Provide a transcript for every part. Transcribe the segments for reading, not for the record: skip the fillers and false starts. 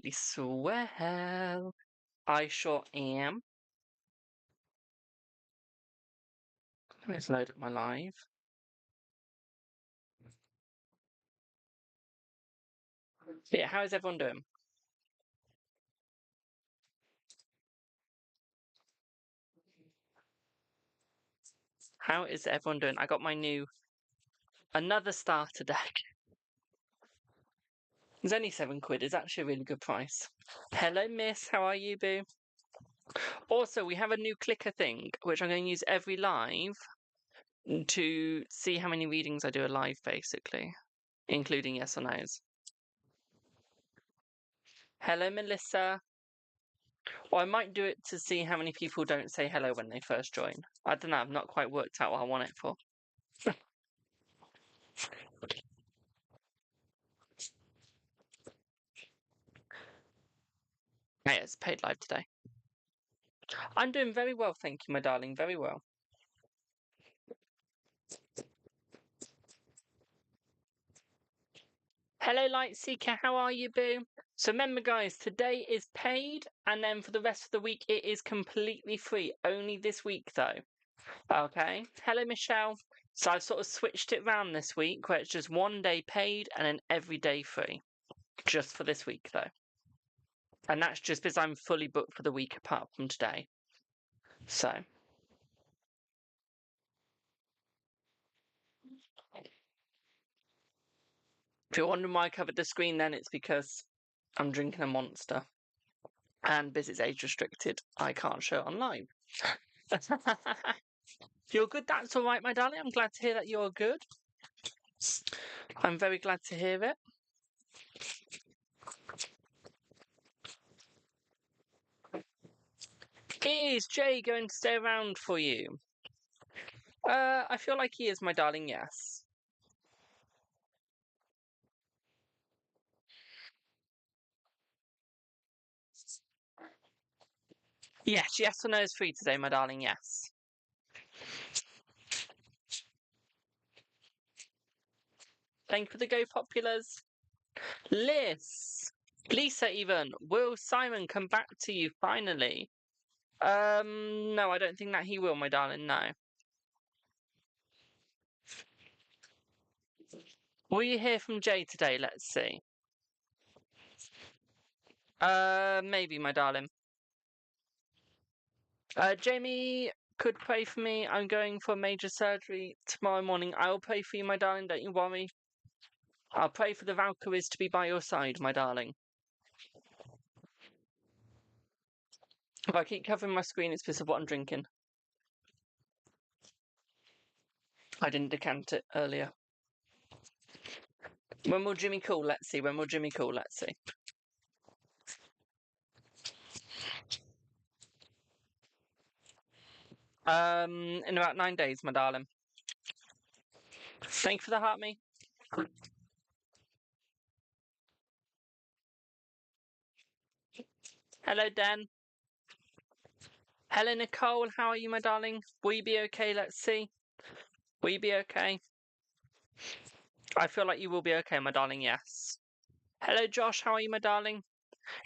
absolutely swell. I sure am. Let's load up my live. Yeah, how is everyone doing? How is everyone doing? I got my another starter deck. It's only £7. It's actually a really good price. Hello, miss. How are you, boo? Also, we have a new clicker thing, which I'm going to use every live to see how many readings I do a live, basically, including yes or no's. Hello, Melissa. Or I might do it to see how many people don't say hello when they first join. I don't know. I've not quite worked out what I want it for. Hey, it's paid live today. I'm doing very well, thank you, my darling. Very well. Hello, Light Seeker. How are you, boo? So remember, guys, today is paid, and then for the rest of the week, it is completely free. Only this week, though. Okay. Hello, Michelle. So I've sort of switched it round this week, where it's just one day paid and then every day free. Just for this week, though. And that's just because I'm fully booked for the week apart from today. So. If you're wondering why I covered the screen, then it's because I'm drinking a Monster. And because it's age restricted, I can't show it on live. You're good, that's all right, my darling. I'm glad to hear that you're good. I'm very glad to hear it. Is Jay going to stay around for you? I feel like he is, my darling, yes. Yes or no is free today, my darling, yes. Thank you for the Go Populars. Lisa even. Will Simon come back to you finally? No, I don't think that he will, my darling, no. Will you hear from Jay today? Let's see. Maybe, my darling. Jamie could pray for me. I'm going for major surgery tomorrow morning. I'll pray for you, my darling. Don't you worry. I'll pray for the Valkyries to be by your side, my darling. If I keep covering my screen, it's because of what I'm drinking. I didn't decant it earlier. When will Jimmy call? Let's see. When will Jimmy call? Let's see. In about 9 days, my darling. Thank you for the heart, me. Hello, Dan. Hello, Nicole. How are you, my darling? Will you be okay? Let's see. Will you be okay? I feel like you will be okay, my darling. Yes. Hello, Josh. How are you, my darling?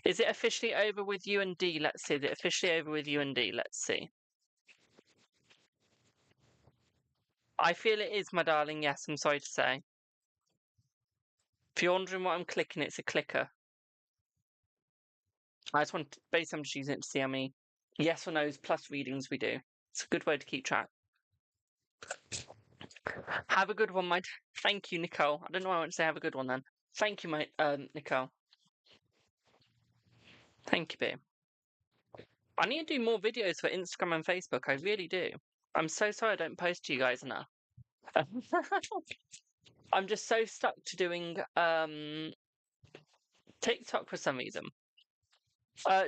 Is it officially over with you and D? Let's see. Is it officially over with you and D? Let's see. I feel it is, my darling. Yes, I'm sorry to say. If you're wondering what I'm clicking, it's a clicker. I just want to, basically, I'm just using it to see how many yes or no's plus readings we do. It's a good way to keep track. Have a good one, my. Thank you, Nicole. I don't know why I want to say have a good one then. Thank you, my Nicole. Thank you, babe. I need to do more videos for Instagram and Facebook. I really do. I'm so sorry I don't post to you guys enough. I'm just so stuck to doing TikTok for some reason.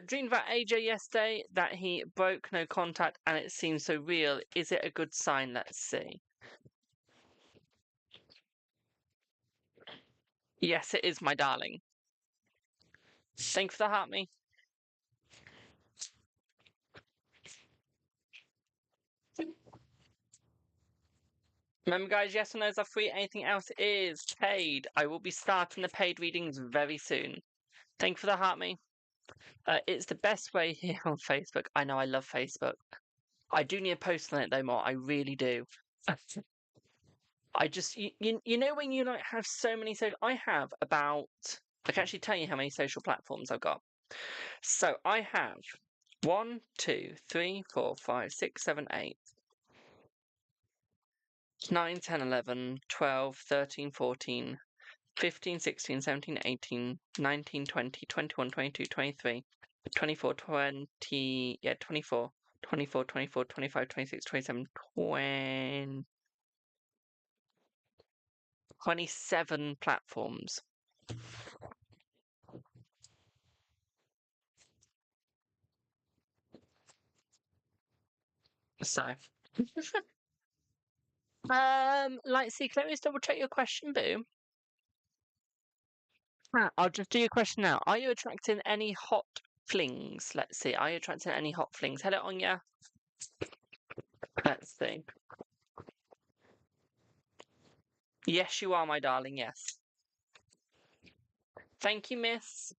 Dreamed about AJ yesterday that he broke no contact and it seems so real. Is it a good sign? Let's see. Yes, it is, my darling. Thank you for the heart, me. Remember, guys, yes or no's are free. Anything else is paid. I will be starting the paid readings very soon. Thank you for the heart, me. It's the best way here on Facebook. I know I love Facebook. I do need to post on it though more. I really do. I just you know when you like have so many I have about I can actually tell you how many social platforms I've got. So I have 1, 2, 3, 4, 5, 6, 7, 8, 9, 10, 11, 12, 13, 14, 15, 16, 17, 18, 19, 20, 21, 22, 23, 24, 20, yeah, 24, 24, 24, 25, 26, 27, 20, 27 platforms. So, like, see, can I just double check your question, Boo? I'll just do your question now. Are you attracting any hot flings? Let's see. Are you attracting any hot flings? Hello, Anya. Let's see. Yes, you are, my darling. Yes. Thank you, miss.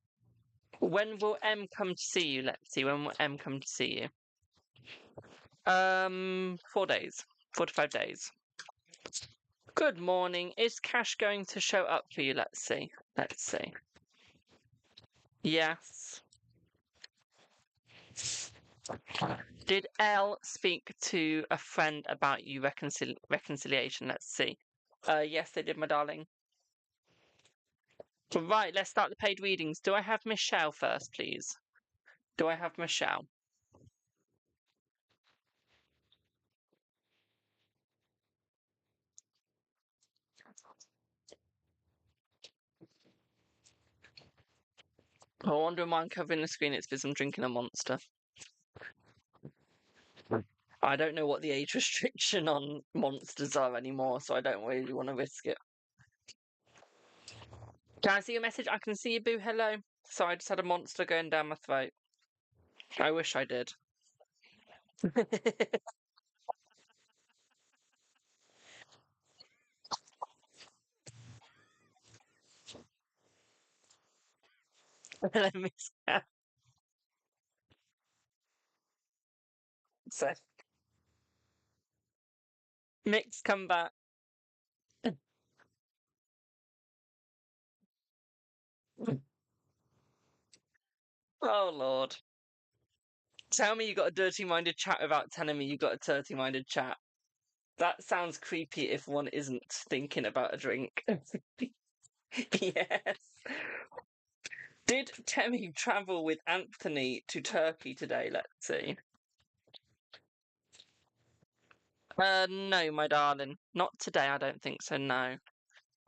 When will M come to see you? Let's see. When will M come to see you? 4 days. 4 to 5 days. Good morning. Is cash going to show up for you? Let's see. Let's see. Yes. Did Elle speak to a friend about you reconciliation? Let's see. Yes, they did, my darling. Right, let's start the paid readings. Do I have Michelle first, please? Do I have Michelle? I wonder why I'm covering the screen. It's because I'm drinking a Monster. I don't know what the age restriction on Monsters are anymore, so I don't really want to risk it. Can I see your message? I can see you, Boo. Hello. So I just had a monster going down my throat. I wish I did. Let me so Mix, come back. Oh Lord. Tell me you got a dirty-minded chat without telling me you got a dirty-minded chat. That sounds creepy if one isn't thinking about a drink. Yes. Did Temmie travel with Anthony to Turkey today? Let's see. No, my darling. Not today, I don't think so, no.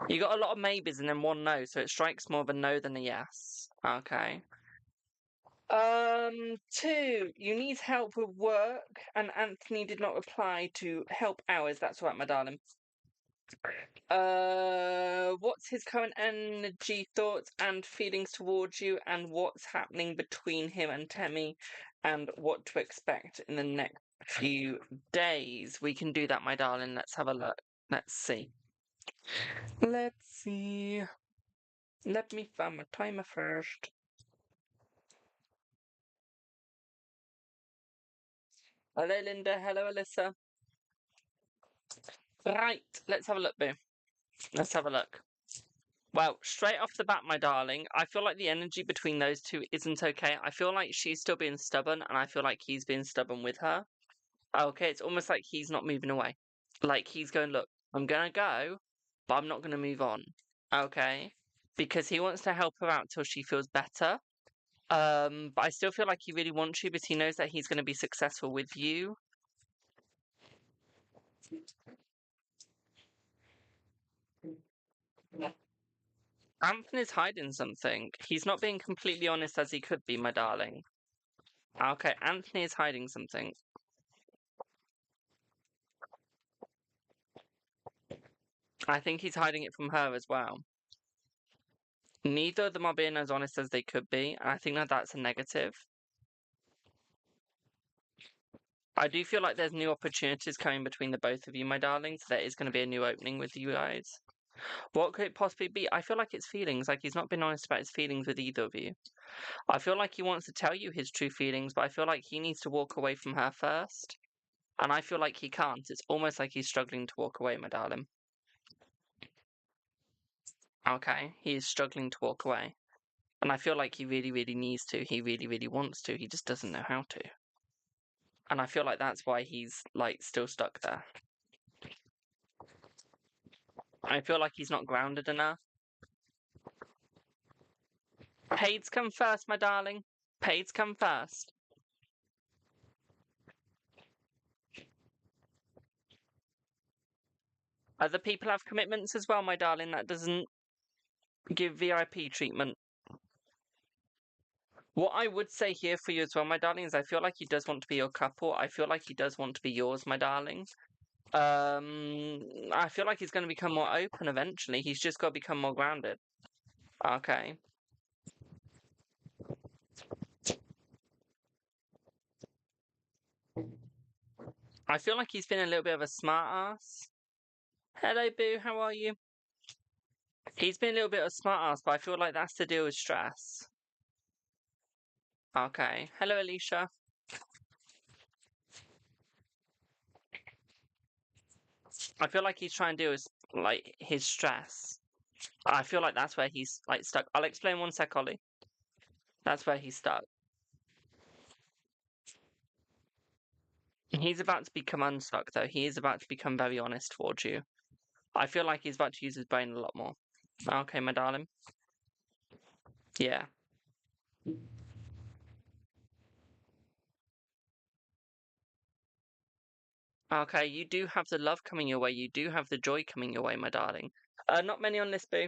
You got a lot of maybes and then one no, so it strikes more of a no than a yes. Okay. 2, you need help with work, and Anthony did not reply to help hours. That's right, my darling. What's his current energy, thoughts, and feelings towards you, and what's happening between him and Temmie, and what to expect in the next few days? We can do that, my darling. Let's have a look. Let's see. Let's see. Let me find my timer first. Hello, Linda. Hello, Alyssa. Right, let's have a look, Boo. Let's have a look. Well, straight off the bat, my darling, I feel like the energy between those two isn't okay. I feel like she's still being stubborn, and I feel like he's being stubborn with her. Okay, it's almost like he's not moving away. Like he's going, look, I'm gonna go, but I'm not gonna move on. Okay? Because he wants to help her out till she feels better. But I still feel like he really wants you, but he knows that he's gonna be successful with you. Anthony's hiding something. He's not being completely honest as he could be, my darling. Okay, Anthony is hiding something. I think he's hiding it from her as well. Neither of them are being as honest as they could be, and I think that that's a negative. I do feel like there's new opportunities coming between the both of you, my darlings. There is going to be a new opening with you guys. What could it possibly be? I feel like it's feelings. Like he's not been honest about his feelings with either of you. I feel like he wants to tell you his true feelings, but I feel like he needs to walk away from her first. And I feel like he can't. It's almost like he's struggling to walk away, my darling. Okay, he is struggling to walk away. And I feel like he really, really needs to. He really, really wants to. He just doesn't know how to. And I feel like that's why he's, like, still stuck there. I feel like he's not grounded enough. Paid's come first, my darling. Paid's come first. Other people have commitments as well, my darling. That doesn't give VIP treatment. What I would say here for you as well, my darling, is I feel like he does want to be your couple. I feel like he does want to be yours, my darling. I feel like he's going to become more open eventually. He's just got to become more grounded. Okay. I feel like he's been a little bit of a smart ass. Hello, Boo. How are you? He's been a little bit of a smart ass, but I feel like that's to deal with stress. Okay. Hello, Alicia. I feel like he's trying to deal with like his stress. I feel like that's where he's like stuck. I'll explain one sec, Ollie. That's where he's stuck. He's about to become unstuck, though. He is about to become very honest towards you. I feel like he's about to use his brain a lot more. Okay, my darling. Yeah. Okay, you do have the love coming your way. You do have the joy coming your way, my darling. Not many on this, Boo.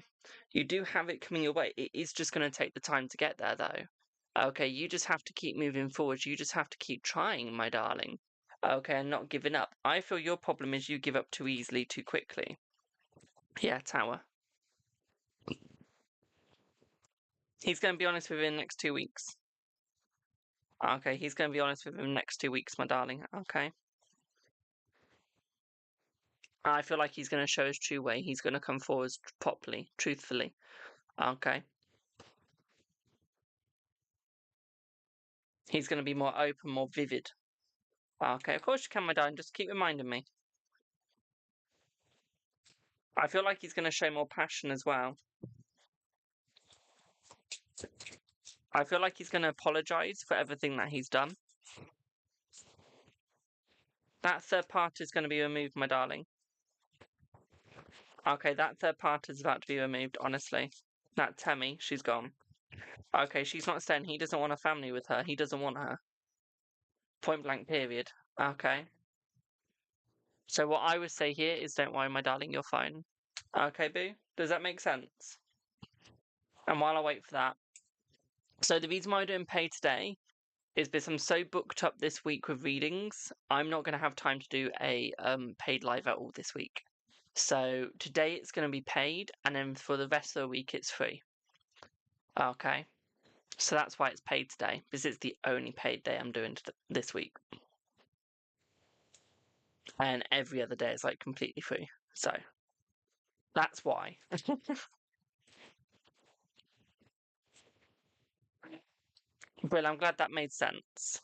You do have it coming your way. It is just going to take the time to get there, though. Okay, you just have to keep moving forward. You just have to keep trying, my darling. Okay, and not giving up. I feel your problem is you give up too easily, too quickly. Yeah, Tower. He's going to be honest within the next 2 weeks. Okay, he's going to be honest within the next 2 weeks, my darling. Okay. I feel like he's going to show his true way. He's going to come forward properly, truthfully. Okay. He's going to be more open, more vivid. Okay, of course you can, my darling. Just keep reminding me. I feel like he's going to show more passion as well. I feel like he's going to apologize for everything that he's done. That third part is going to be removed, my darling. Okay, that third part is about to be removed, honestly. That Temmie, she's gone. Okay, she's not staying. He doesn't want a family with her. He doesn't want her. Point blank, period. Okay. So what I would say here is don't worry, my darling, you're fine. Okay, Boo? Does that make sense? And while I wait for that. So the reason why I'm doing pay today is because I'm so booked up this week with readings, I'm not going to have time to do a paid live at all this week. So today it's going to be paid, and then for the rest of the week it's free. Okay. So that's why it's paid today, because it's the only paid day I'm doing this week. And every other day is like completely free. So that's why. Well, I'm glad that made sense.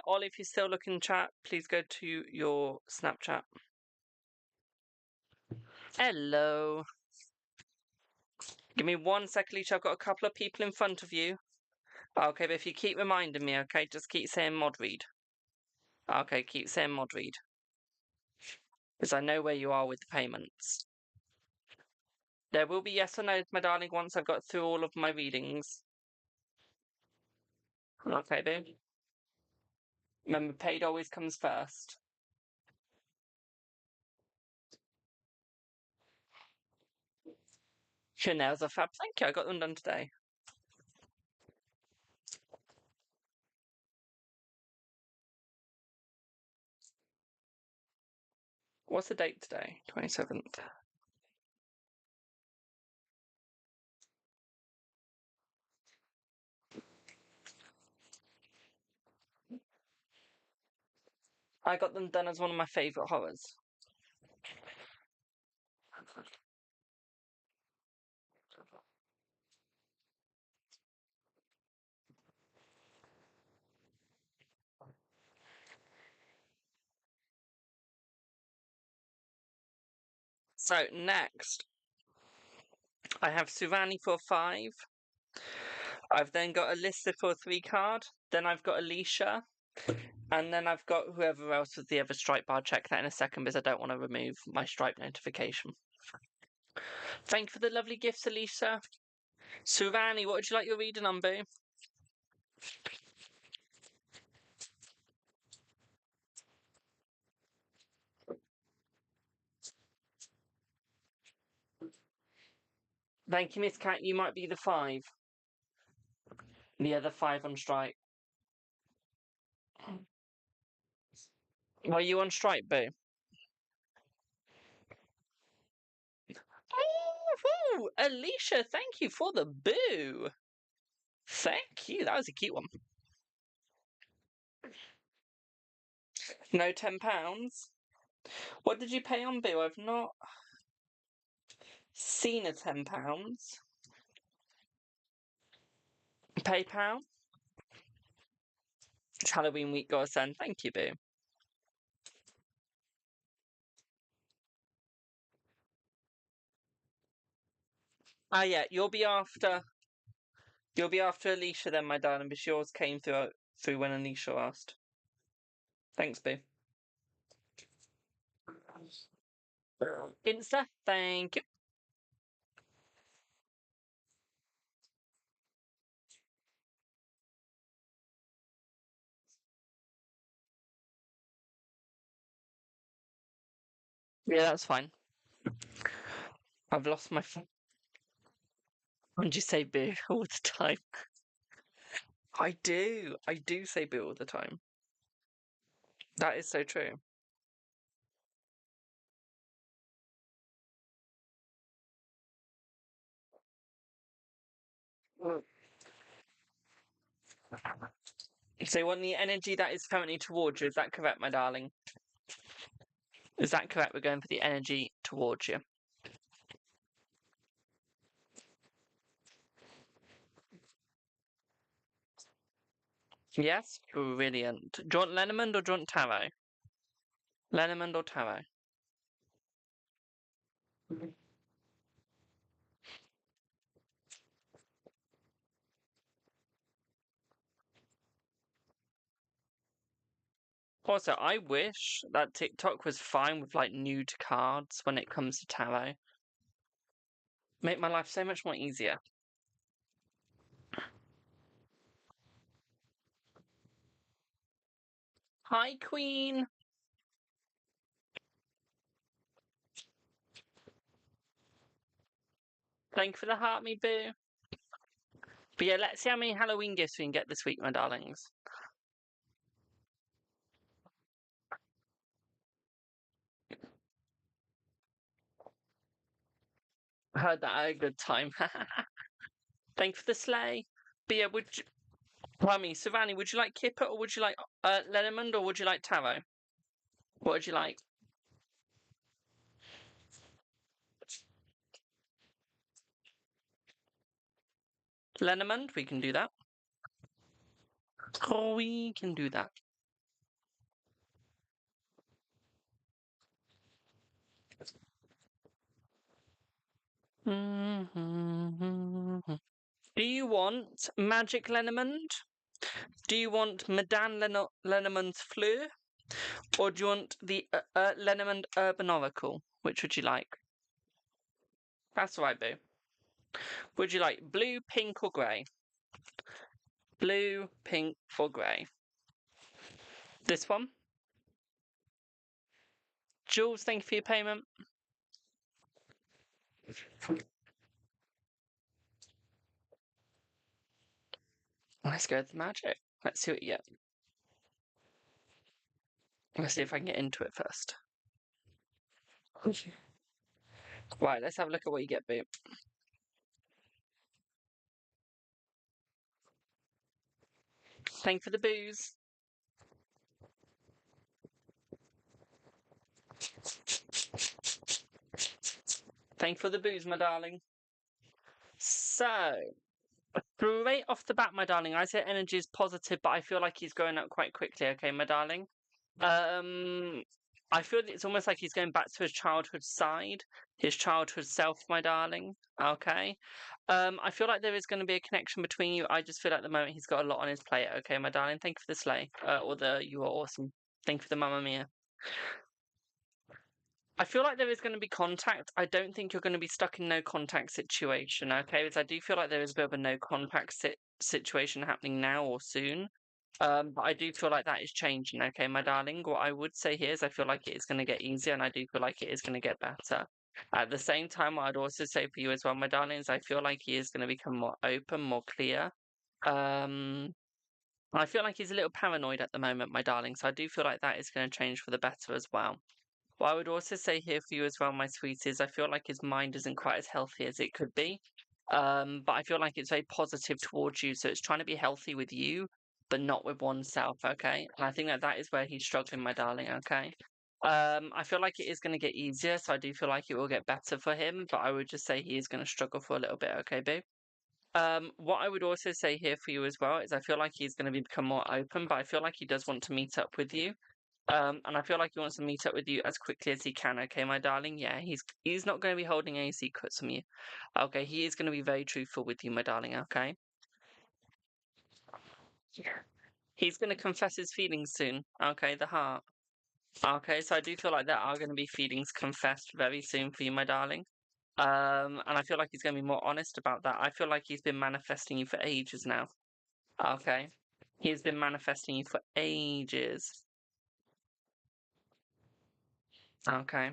Ollie, if you're still looking chat, please go to your Snapchat. Hello. Give me 1 second, Alicia. I've got a couple of people in front of you. Okay, but if you keep reminding me, okay, just keep saying mod read. Okay, keep saying mod read. Because I know where you are with the payments. There will be yes or no, my darling, once I've got through all of my readings. Okay, babe. Remember, paid always comes first. Your nails are fab. Thank you. I got them done today. What's the date today? 27th. I got them done as one of my favourite horrors. So next, I have Suvani for 5. I've then got Alyssa for a 3 card. Then I've got Alicia. And then I've got whoever else with the other stripe bar. I'll check that in a second because I don't want to remove my stripe notification. Thank you for the lovely gifts, Alicia. Suvani, what would you like your reading on, boo? Thank you, Miss Cat. You might be the 5. The other 5 on stripe. Were you on stripe, boo? Oh, Alicia, thank you for the boo. Thank you. That was a cute one. No £10. What did you pay on, boo? I've not seen a £10. PayPal? It's Halloween week, gotta send. Thank you, boo. Ah, yeah, you'll be after Alicia then, my darling, because yours came through when Alicia asked. Thanks, boo. Insta, thank you. Yeah, that's fine. I've lost my phone. When do you say boo all the time? I do say boo all the time. That is so true. So you want the energy that is currently towards you, is that correct, my darling? Is that correct? We're going for the energy towards you. Yes? Brilliant. Do you want Lenormand or do you want Tarot? Lenormand or Tarot? Also, I wish that TikTok was fine with like nude cards when it comes to tarot. Make my life so much more easier. Hi, Queen. Thank you for the heart, me boo. But yeah, let's see how many Halloween gifts we can get this week, my darlings. I heard that at a good time. Thank you for the sleigh. But yeah, pardon me, Savannah, would you like Kipper or would you like Lenormand or would you like Tarot? What would you like? Lenormand, we can do that. Oh, we can do that. Do you want Magic Lenormand? Do you want Madame Lenormand's Fleur? Or do you want the Lenormand Urban Oracle? Which would you like? That's right, boo. Would you like blue, pink, or grey? Blue, pink, or grey? This one. Jules, thank you for your payment. Let's go with the magic. Let's see what you get. Let's see if I can get into it first. Right, let's have a look at what you get, Boo. Thank you for the booze. Thank you for the booze, my darling. So, straight off the bat, my darling, I say energy is positive, but I feel like he's going up quite quickly, okay, my darling? I feel it's almost like he's going back to his childhood side, his childhood self, my darling, okay? I feel like there is going to be a connection between you. I just feel at the moment he's got a lot on his plate, okay, my darling? Thank you for the sleigh, or the you are awesome. Thank you for the Mamma Mia. I feel like there is going to be contact. I don't think you're going to be stuck in no contact situation, okay? Because I do feel like there is a bit of a no contact situation happening now or soon. But I do feel like that is changing, okay, my darling? What I would say here is I feel like it is going to get easier and I do feel like it is going to get better. At the same time, what I'd also say for you as well, my darling, is I feel like he is going to become more open, more clear. Um, I feel like he's a little paranoid at the moment, my darling, so I do feel like that is going to change for the better as well. What I would also say here for you as well, my sweet, is I feel like his mind isn't quite as healthy as it could be. But I feel like it's very positive towards you. So it's trying to be healthy with you, but not with oneself, okay? And I think that that is where he's struggling, my darling, okay? I feel like it is going to get easier, so I do feel like it will get better for him, but I would just say he is going to struggle for a little bit, okay, babe? What I would also say here for you as well is I feel like he's going to become more open, but I feel like he does want to meet up with you. And I feel like he wants to meet up with you as quickly as he can, okay, my darling? Yeah, he's not going to be holding any secrets from you. Okay, he is going to be very truthful with you, my darling, okay? He's going to confess his feelings soon, okay, the heart. Okay, so I do feel like there are going to be feelings confessed very soon for you, my darling. And I feel like he's going to be more honest about that. I feel like he's been manifesting you for ages now. Okay. He's been manifesting you for ages. Okay.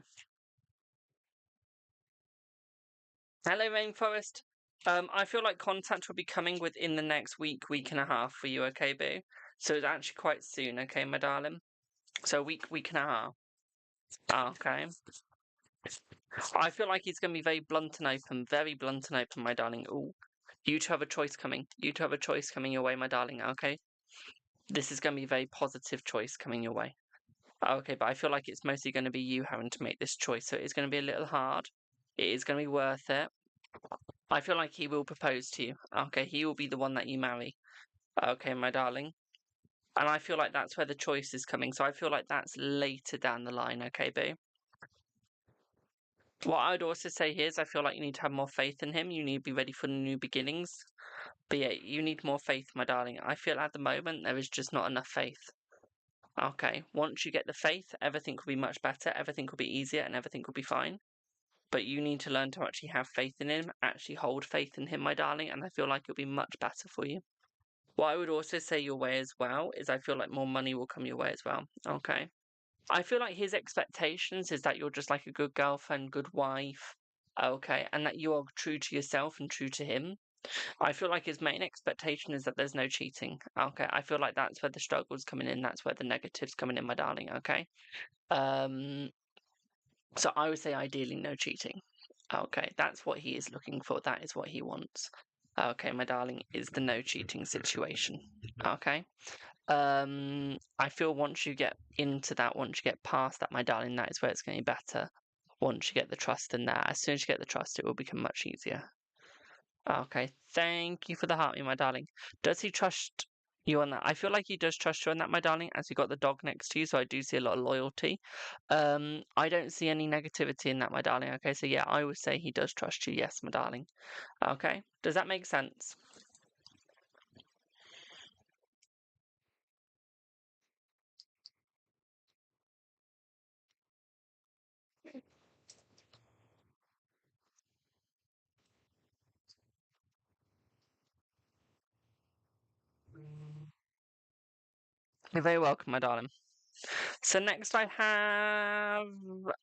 Hello, Rainforest. I feel like contact will be coming within the next week, week and a half for you, okay, boo? So it's actually quite soon, okay, my darling? So a week, week and a half. Okay. I feel like he's going to be very blunt and open, my darling. Ooh. You two have a choice coming. You two have a choice coming your way, my darling, okay? This is going to be a very positive choice coming your way. Okay, but I feel like it's mostly going to be you having to make this choice, so it's going to be a little hard. It is going to be worth it. I feel like he will propose to you. Okay, he will be the one that you marry. Okay, my darling. And I feel like that's where the choice is coming. So I feel like that's later down the line, okay, boo? What I'd also say here is I feel like you need to have more faith in him. You need to be ready for new beginnings. But yeah, you need more faith, my darling. I feel at the moment there is just not enough faith. Okay, once you get the faith, everything will be much better, everything will be easier, and everything will be fine. But you need to learn to actually have faith in him, actually hold faith in him, my darling, and I feel like it'll be much better for you. What I would also say your way as well is I feel like more money will come your way as well. Okay. I feel like his expectations is that you're just like a good girlfriend, good wife. Okay. And that you are true to yourself and true to him. I feel like his main expectation is that there's no cheating. Okay. I feel like that's where the struggle's coming in. That's where the negative's coming in, my darling. Okay. Um, so I would say ideally no cheating. Okay. That's what he is looking for. That is what he wants. Okay, my darling, is the no cheating situation. Okay. I feel once you get into that, once you get past that, my darling, that is where it's going to be better. Once you get the trust in that, as soon as you get the trust, it will become much easier. Okay, thank you for the heart, my darling. Does he trust you on that? I feel like he does trust you on that, my darling, as you got the dog next to you, so I do see a lot of loyalty. I don't see any negativity in that, my darling. Okay, so yeah, I would say he does trust you. Yes, my darling. Okay, does that make sense? You're very welcome, my darling. So next I have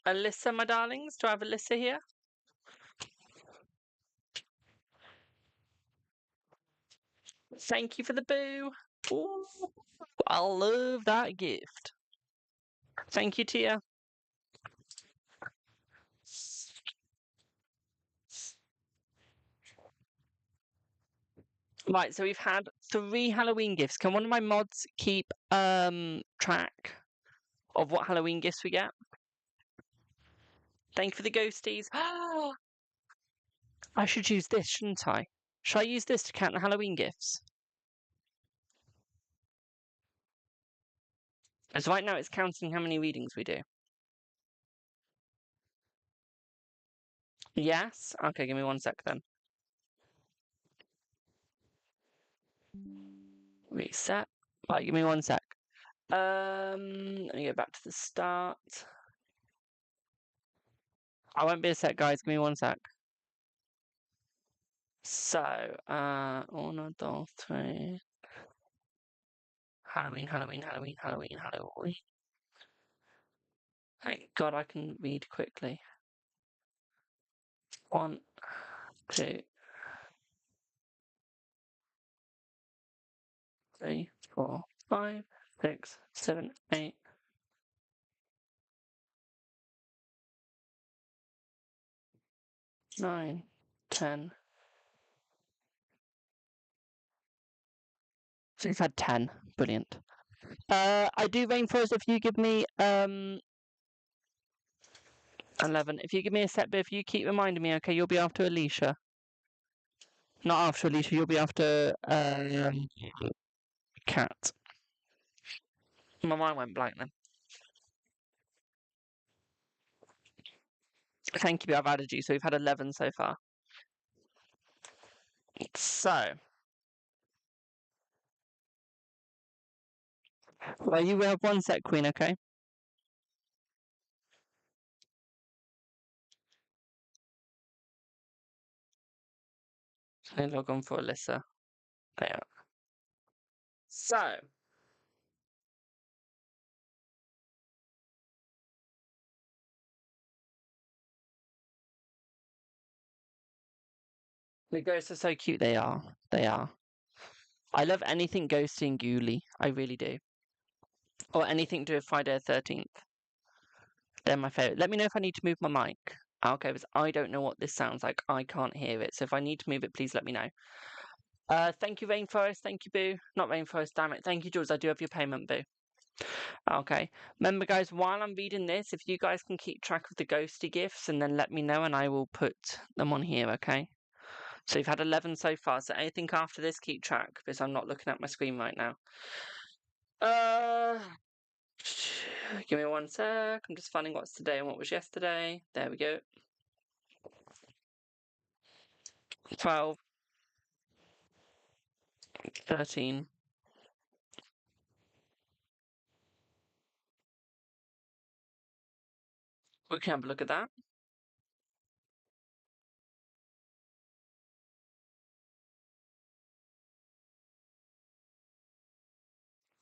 Alyssa, my darlings. Do I have Alyssa here? Thank you for the boo. Ooh, I love that gift. Thank you, Tia. Right, so we've had 3 Halloween gifts. Can one of my mods keep track of what Halloween gifts we get? Thank you for the ghosties. I should use this, shouldn't I? Should I use this to count the Halloween gifts? As right now it's counting how many readings we do. Yes? Okay, give me 1 sec then. Reset. Right, give me 1 sec. Let me go back to the start. I won't be a sec, guys. Give me 1 sec. So, 1, 2, 3. Halloween, Halloween, Halloween, Halloween, Halloween. Thank God I can read quickly. 1, 2, 3, 4, 5, 6, 7, 8. 9, 10. So we've had 10. Brilliant. I do Rainforest if you give me 11. If you give me a set, but if you keep reminding me, okay, you'll be after Alicia. Not after Alicia, you'll be after Cat. My mind went blank then. Thank you, I've added you, so we've had 11 so far. So, well, you will have 1 set, Queen, okay? Let me log on for Alyssa. There. So, the ghosts are so cute, they are. They are. I love anything ghosty and ghouly. I really do. Or anything to do with Friday the 13th. They're my favourite. Let me know if I need to move my mic. Okay, because I don't know what this sounds like. I can't hear it. So if I need to move it, please let me know. Thank you, Rainforest. Thank you, Boo. Not Rainforest, damn it. Thank you, Jules. I do have your payment, Boo. Okay. Remember, guys, while I'm reading this, if you guys can keep track of the ghosty gifts and then let me know and I will put them on here, okay? So you've had 11 so far. So anything after this, keep track because I'm not looking at my screen right now. Give me 1 sec. I'm just finding what's today and what was yesterday. There we go. 12, 13. We can have a look at that.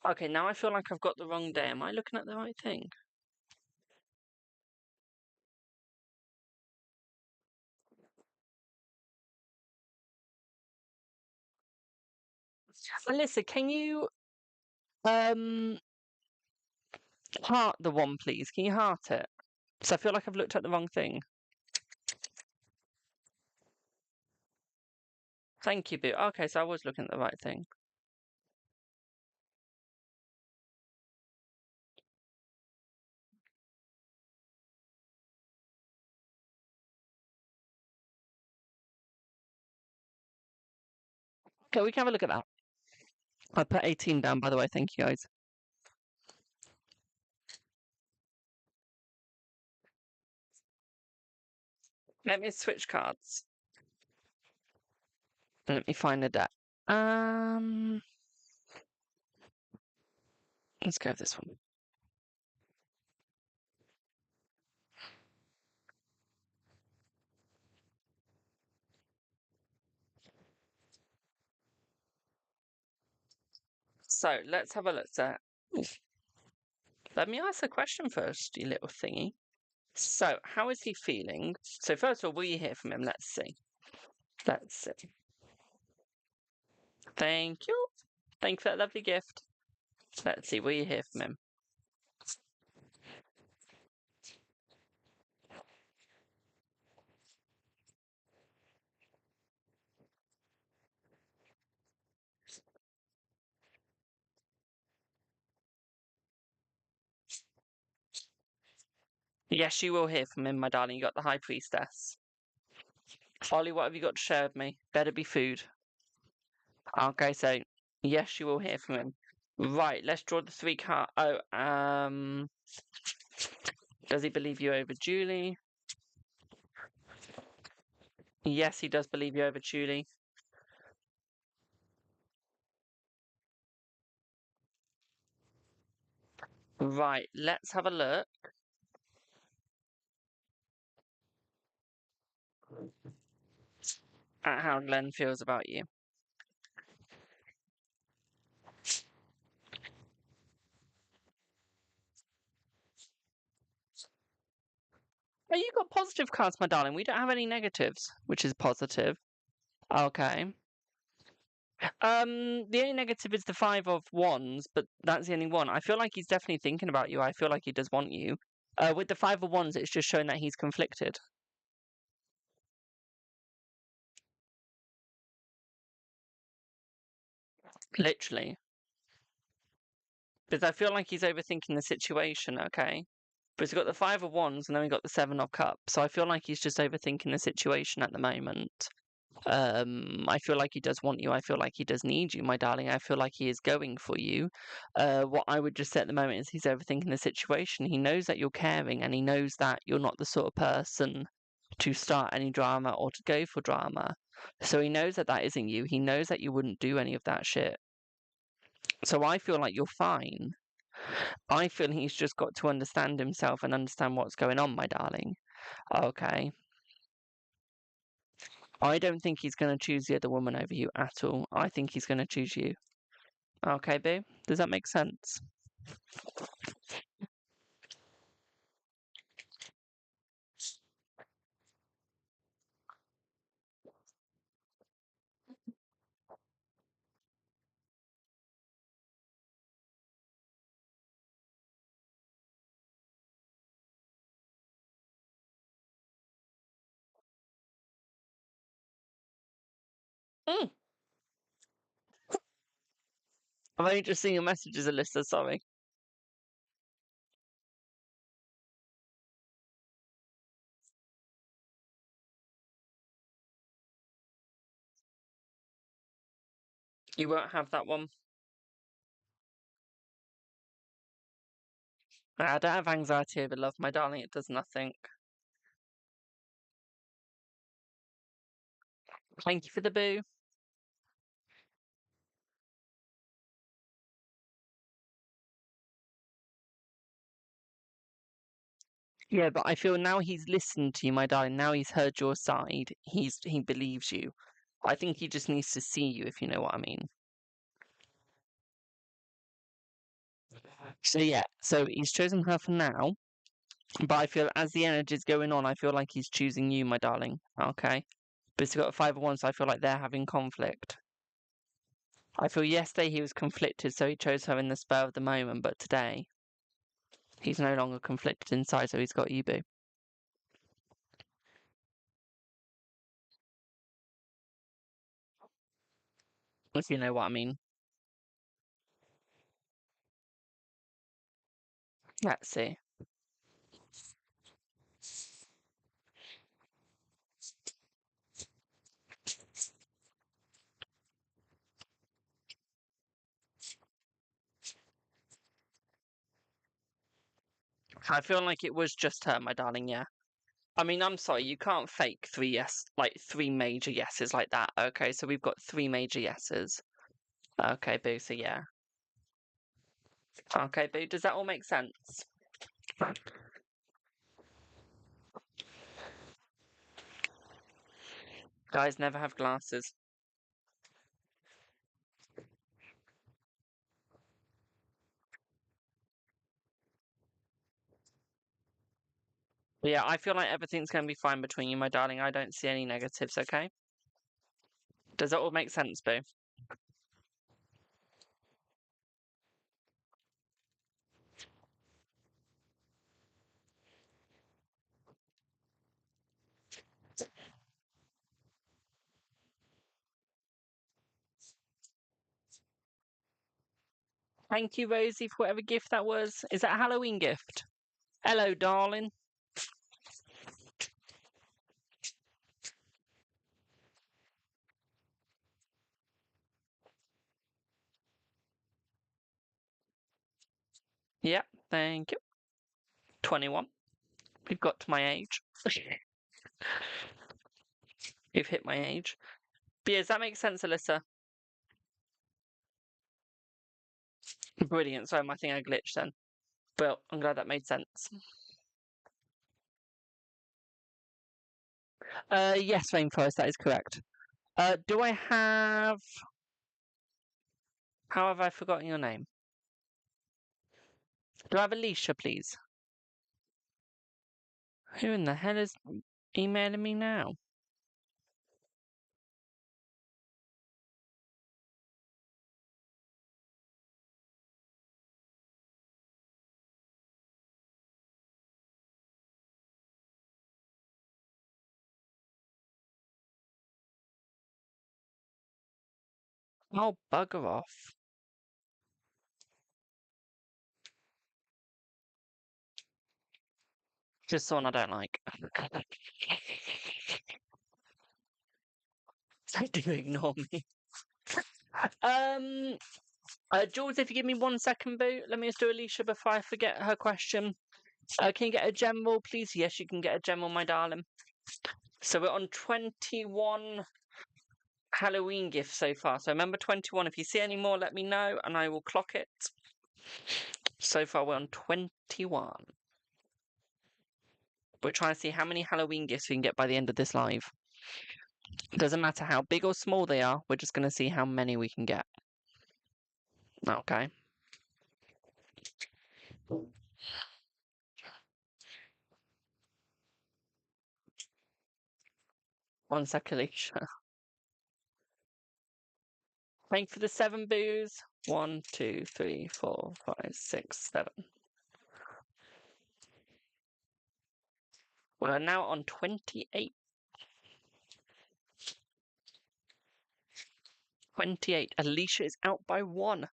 Okay, now I feel like I've got the wrong day. Am I looking at the right thing? Alyssa, can you heart the one, please? Can you heart it? So I feel like I've looked at the wrong thing. Thank you, Boo. Okay, so I was looking at the right thing. Okay, we can have a look at that. I put 18 down, by the way. Thank you, guys. Let me switch cards. Let me find a deck. Let's go with this one. So let's have a look at Let me ask a question first, you little thingy. So, how is he feeling? So, first of all, will you hear from him? Let's see. Let's see. Thank you. Thank you for that lovely gift. Let's see, will you hear from him? Yes, you will hear from him, my darling. You got the High Priestess. Ollie, what have you got to share with me? Better be food. Okay, so yes, you will hear from him. Right, let's draw the 3 card. Oh, does he believe you over Julie? Yes, he does believe you over Julie. Right, let's have a look at how Glenn feels about you. Oh, you got positive cards, my darling. We don't have any negatives, which is positive. Okay. The only negative is the 5 of Wands, but that's the only one. I feel like he's definitely thinking about you. I feel like he does want you. With the 5 of Wands, it's just showing that he's conflicted. Literally. Because I feel like he's overthinking the situation, okay? But he's got the 5 of Wands and then we got the 7 of Cups. So I feel like he's just overthinking the situation at the moment. I feel like he does want you. I feel like he does need you, my darling. I feel like he is going for you. What I would just say at the moment is he's overthinking the situation. He knows that you're caring and he knows that you're not the sort of person to start any drama or to go for drama. So he knows that that isn't you. He knows that you wouldn't do any of that shit. So I feel like you're fine. I feel he's just got to understand himself and understand what's going on, my darling. Okay. I don't think he's going to choose the other woman over you at all. I think he's going to choose you. Okay, boo? Does that make sense? Mm. I've only just seen your messages, Alyssa, sorry. You won't have that one. I don't have anxiety over love, my darling. It does nothing. Thank you for the boo. Yeah, but I feel now he's listened to you, my darling. Now he's heard your side. He believes you. I think he just needs to see you, if you know what I mean. So yeah, so he's chosen her for now, but I feel as the energy is going on, I feel like he's choosing you, my darling. Okay, but he's got a 5 of Wands, so I feel like they're having conflict. I feel yesterday he was conflicted, so he chose her in the spur of the moment, but today he's no longer conflicted inside, so he's got you, boo. If you know what I mean. Let's see. I feel like it was just her, my darling, yeah. I mean, I'm sorry, you can't fake 3 major yeses like that, okay? So we've got 3 major yeses. Okay, boo, so yeah. Okay, boo, does that all make sense? Guys never have glasses. But yeah, I feel like everything's going to be fine between you, my darling. I don't see any negatives, okay? Does that all make sense, Boo? Thank you, Rosie, for whatever gift that was. Is that a Halloween gift? Hello, darling. Yep, thank you. 21. We've got to my age. We've hit my age. But yeah, does that make sense, Alyssa? Brilliant. Sorry, I think I glitched then. But I'm glad that made sense. Yes, Rainforest, that is correct. Do I have... How have I forgotten your name? Do I have Alicia, please? Who in the hell is emailing me now? Oh, bugger off. Just someone I don't like. They do ignore me. Jules, if you give me 1 second, boo, let me just do Alicia before I forget her question. Can you get a general, please? Yes, you can get a general, my darling. So we're on 21 Halloween gifts so far. So remember 21. If you see any more, let me know and I will clock it. So far we're on 21. We're trying to see how many Halloween gifts we can get by the end of this live. It doesn't matter how big or small they are, we're just going to see how many we can get. Okay. One second, Alicia. Thank you for the 7 boos. 1, 2, 3, 4, 5, 6, 7. We're now on 28. 28. Alicia is out by 1.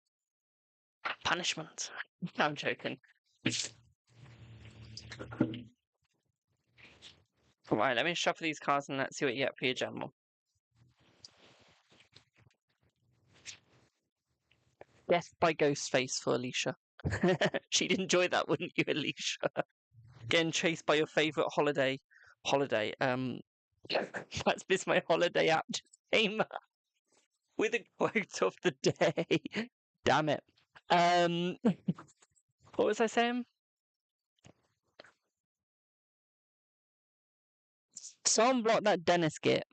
Punishment. No, I'm joking. Right, let me shuffle these cards and let's see what you get for your general. Death by Ghostface for Alicia. She'd enjoy that, wouldn't you, Alicia? Getting chased by your favourite holiday. That's this my holiday app just came up with a quote of the day. Damn it. What was I saying? Someone block that Dennis git.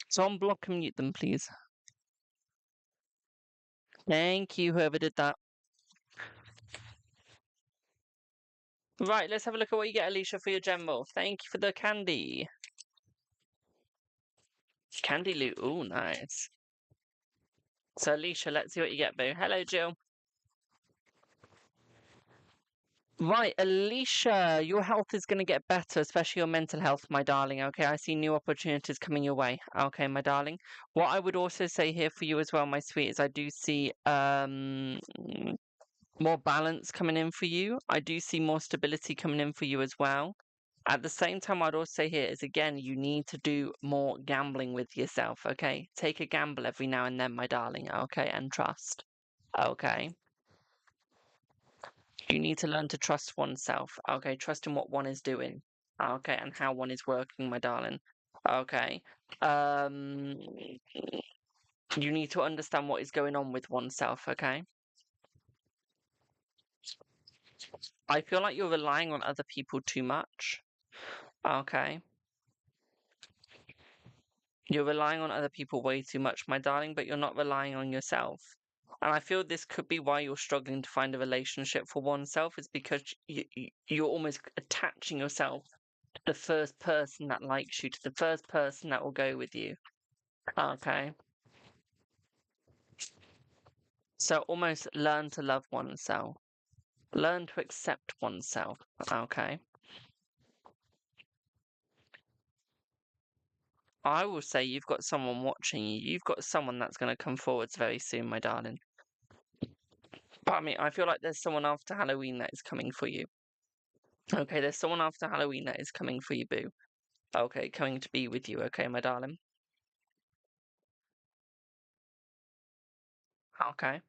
Someone block and mute them, please. Thank you, whoever did that. Right, let's have a look at what you get, Alicia, for your general. Thank you for the candy. Candy loot. Oh, nice. So, Alicia, let's see what you get, boo. Hello, Jill. Right, Alicia, your health is going to get better, especially your mental health, my darling. Okay, I see new opportunities coming your way. Okay, my darling. What I would also say here for you as well, my sweet, is I do see more balance coming in for you. I do see more stability coming in for you as well. At the same time, I'd also say here is, again, you need to do more gambling with yourself, okay? Take a gamble every now and then, my darling, okay? And trust, okay? You need to learn to trust oneself, okay? Trust in what one is doing, okay? And how one is working, my darling, okay? You need to understand what is going on with oneself, okay? I feel like you're relying on other people too much, okay? You're relying on other people way too much, my darling, but you're not relying on yourself. And I feel this could be why you're struggling to find a relationship for oneself, is because you're almost attaching yourself to the first person that likes you, to the first person that will go with you. Okay. So almost learn to love oneself. Learn to accept oneself. Okay. I will say you've got someone watching you. You've got someone that's going to come forwards very soon, my darling. But I mean, I feel like there's someone after Halloween that is coming for you. Okay, there's someone after Halloween that is coming for you, boo. Okay, coming to be with you, okay, my darling? Okay.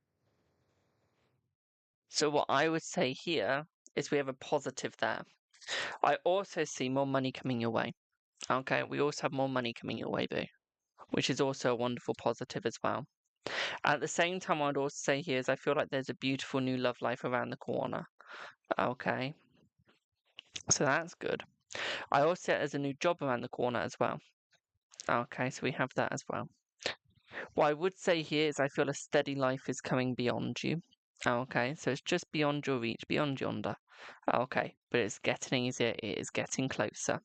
So what I would say here is we have a positive there. I also see more money coming your way. Okay, we also have more money coming your way, boo, which is also a wonderful positive as well. At the same time, I'd also say here is I feel like there's a beautiful new love life around the corner. Okay, so that's good. I also see it as a new job around the corner as well. Okay, so we have that as well. What I would say here is I feel a steady life is coming beyond you. Okay, so it's just beyond your reach, beyond yonder. Okay, but it's getting easier, it is getting closer.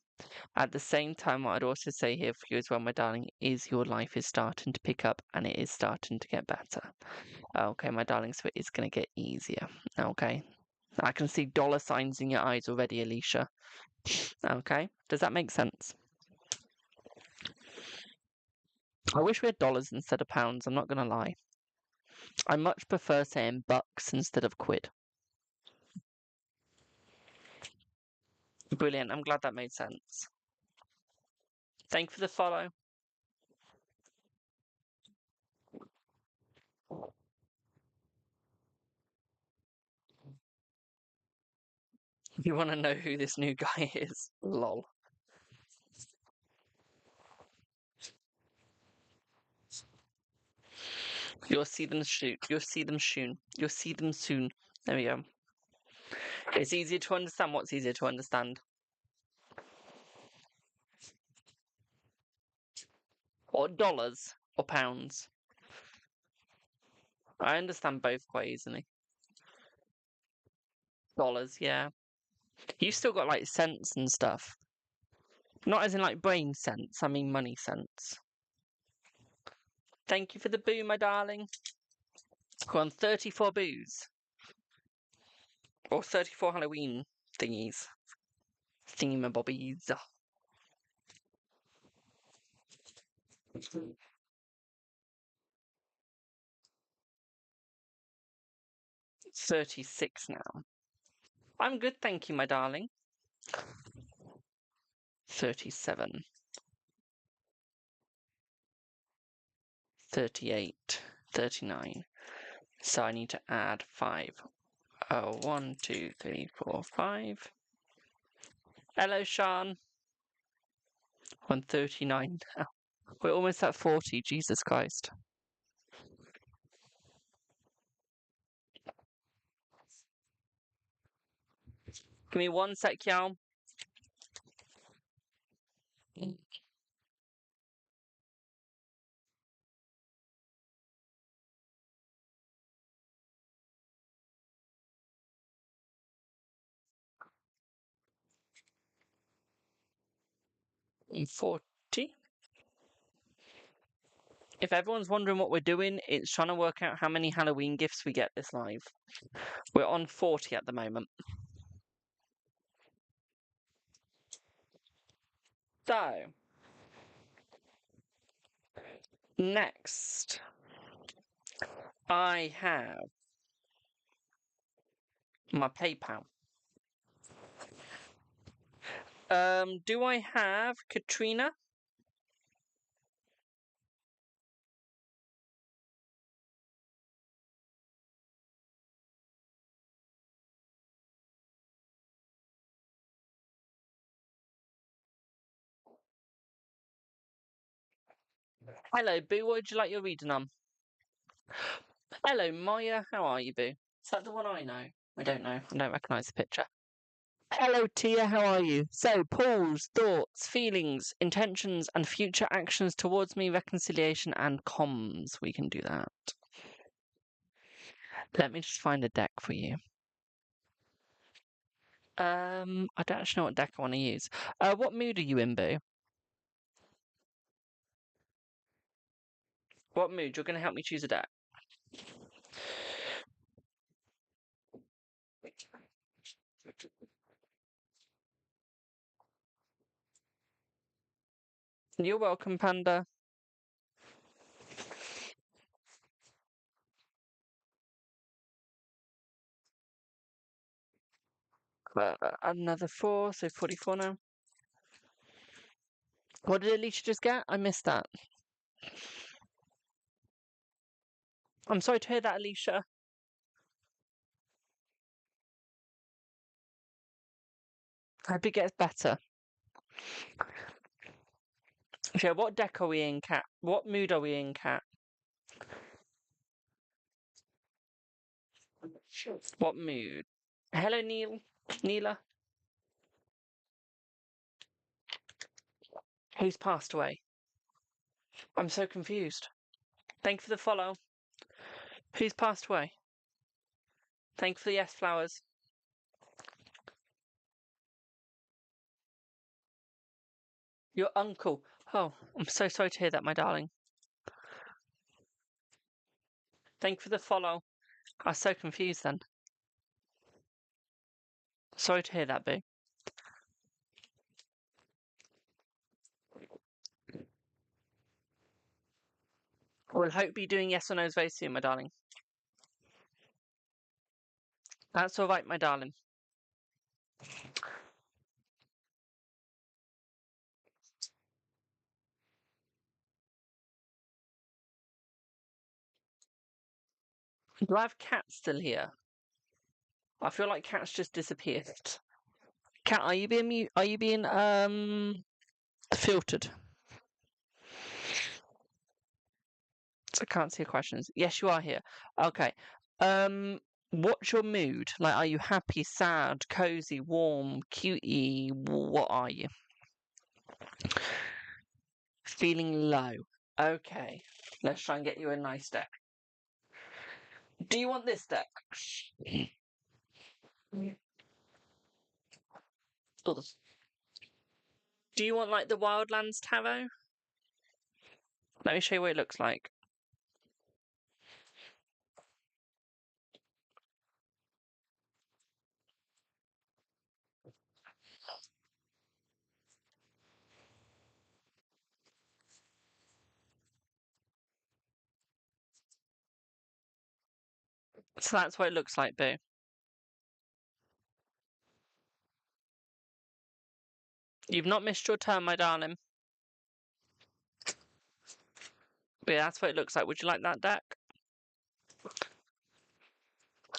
At the same time, what I'd also say here for you as well, my darling, is your life is starting to pick up and it is starting to get better. Okay, my darling, so it is going to get easier. Okay, I can see dollar signs in your eyes already, Alicia. Okay, does that make sense? I wish we had dollars instead of pounds, I'm not going to lie. I much prefer saying bucks instead of quid. Brilliant, I'm glad that made sense. Thank you for the follow. You want to know who this new guy is? Lol. You'll see them shoot. You'll see them soon. You'll see them soon. There we go. It's easier to understand. What's easier to understand? Or dollars or pounds? I understand both quite easily. Dollars, yeah. You still got like cents and stuff. Not as in like brain sense, I mean money sense. Thank you for the boo, my darling. We're on 34 boos. Or 34 Halloween thingies. Thingamabobbies. 36 now. I'm good, thank you, my darling. 37. 38. 39. So I need to add 5. Oh, 1, 2, 3, 4, 5. Hello, Sean. 139 now. We're almost at 40, Jesus Christ. Give me 1 sec, y'all. I'm 40. If everyone's wondering what we're doing, it's trying to work out how many Halloween gifts we get this live. We're on 40 at the moment. So, next, I have my PayPal. Do I have Katrina? Hello, Boo. What would you like your reading on? Hello, Maya. How are you, Boo? Is that the one I know? I don't know. I don't recognise the picture. Hello, Tia, how are you? So, Paul's thoughts, feelings, intentions, and future actions towards me, reconciliation, and comms. We can do that. Let me just find a deck for you. I don't actually know what deck I want to use. What mood are you in, Boo? What mood? You're going to help me choose a deck. You're welcome, Panda. Another 4, so 44 now. What did Alicia just get? I missed that. I'm sorry to hear that, Alicia. I hope it gets better. Okay, what deck are we in, Cat? What mood are we in, Cat? What mood? Hello, Neela. Who's passed away? I'm so confused. Thank you for the follow. Who's passed away? Thank you for the yes flowers. Your uncle. Oh, I'm so sorry to hear that, my darling. Thank you for the follow. I was so confused then. Sorry to hear that, Boo. We'll hope be doing yes or no's very soon, my darling. That's all right, my darling. Do I have Cat still here? I feel like Cat's just disappeared. Cat, are you being mute? Are you being filtered? I can't see your questions. Yes, you are here. Okay. What's your mood? Like, are you happy, sad, cozy, warm, cutie? What are you? Feeling low. Okay. Let's try and get you a nice deck. Do you want this deck? Do you want like the Wildlands Tarot? Let me show you what it looks like. So that's what it looks like, Boo. You've not missed your turn, my darling. But yeah, that's what it looks like. Would you like that deck?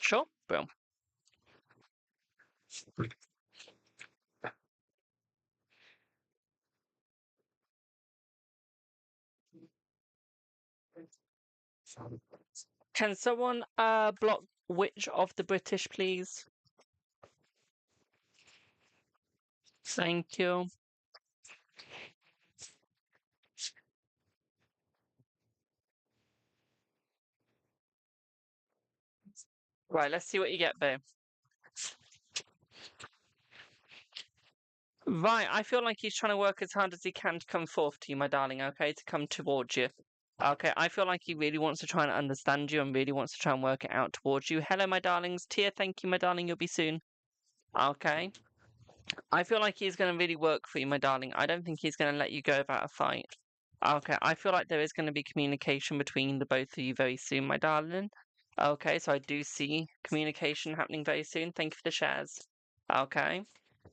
Sure. Boom. Can someone block Witch of the British, please? Thank you. Right, let's see what you get, Boo. Right, I feel like he's trying to work as hard as he can to come forth to you, my darling, okay? To come towards you. Okay, I feel like he really wants to try and understand you and really wants to try and work it out towards you. Hello, my darlings. Tia, thank you, my darling. You'll be soon. Okay. I feel like he's going to really work for you, my darling. I don't think he's going to let you go without a fight. Okay, I feel like there is going to be communication between the both of you very soon, my darling. Okay, so I do see communication happening very soon. Thank you for the shares. Okay.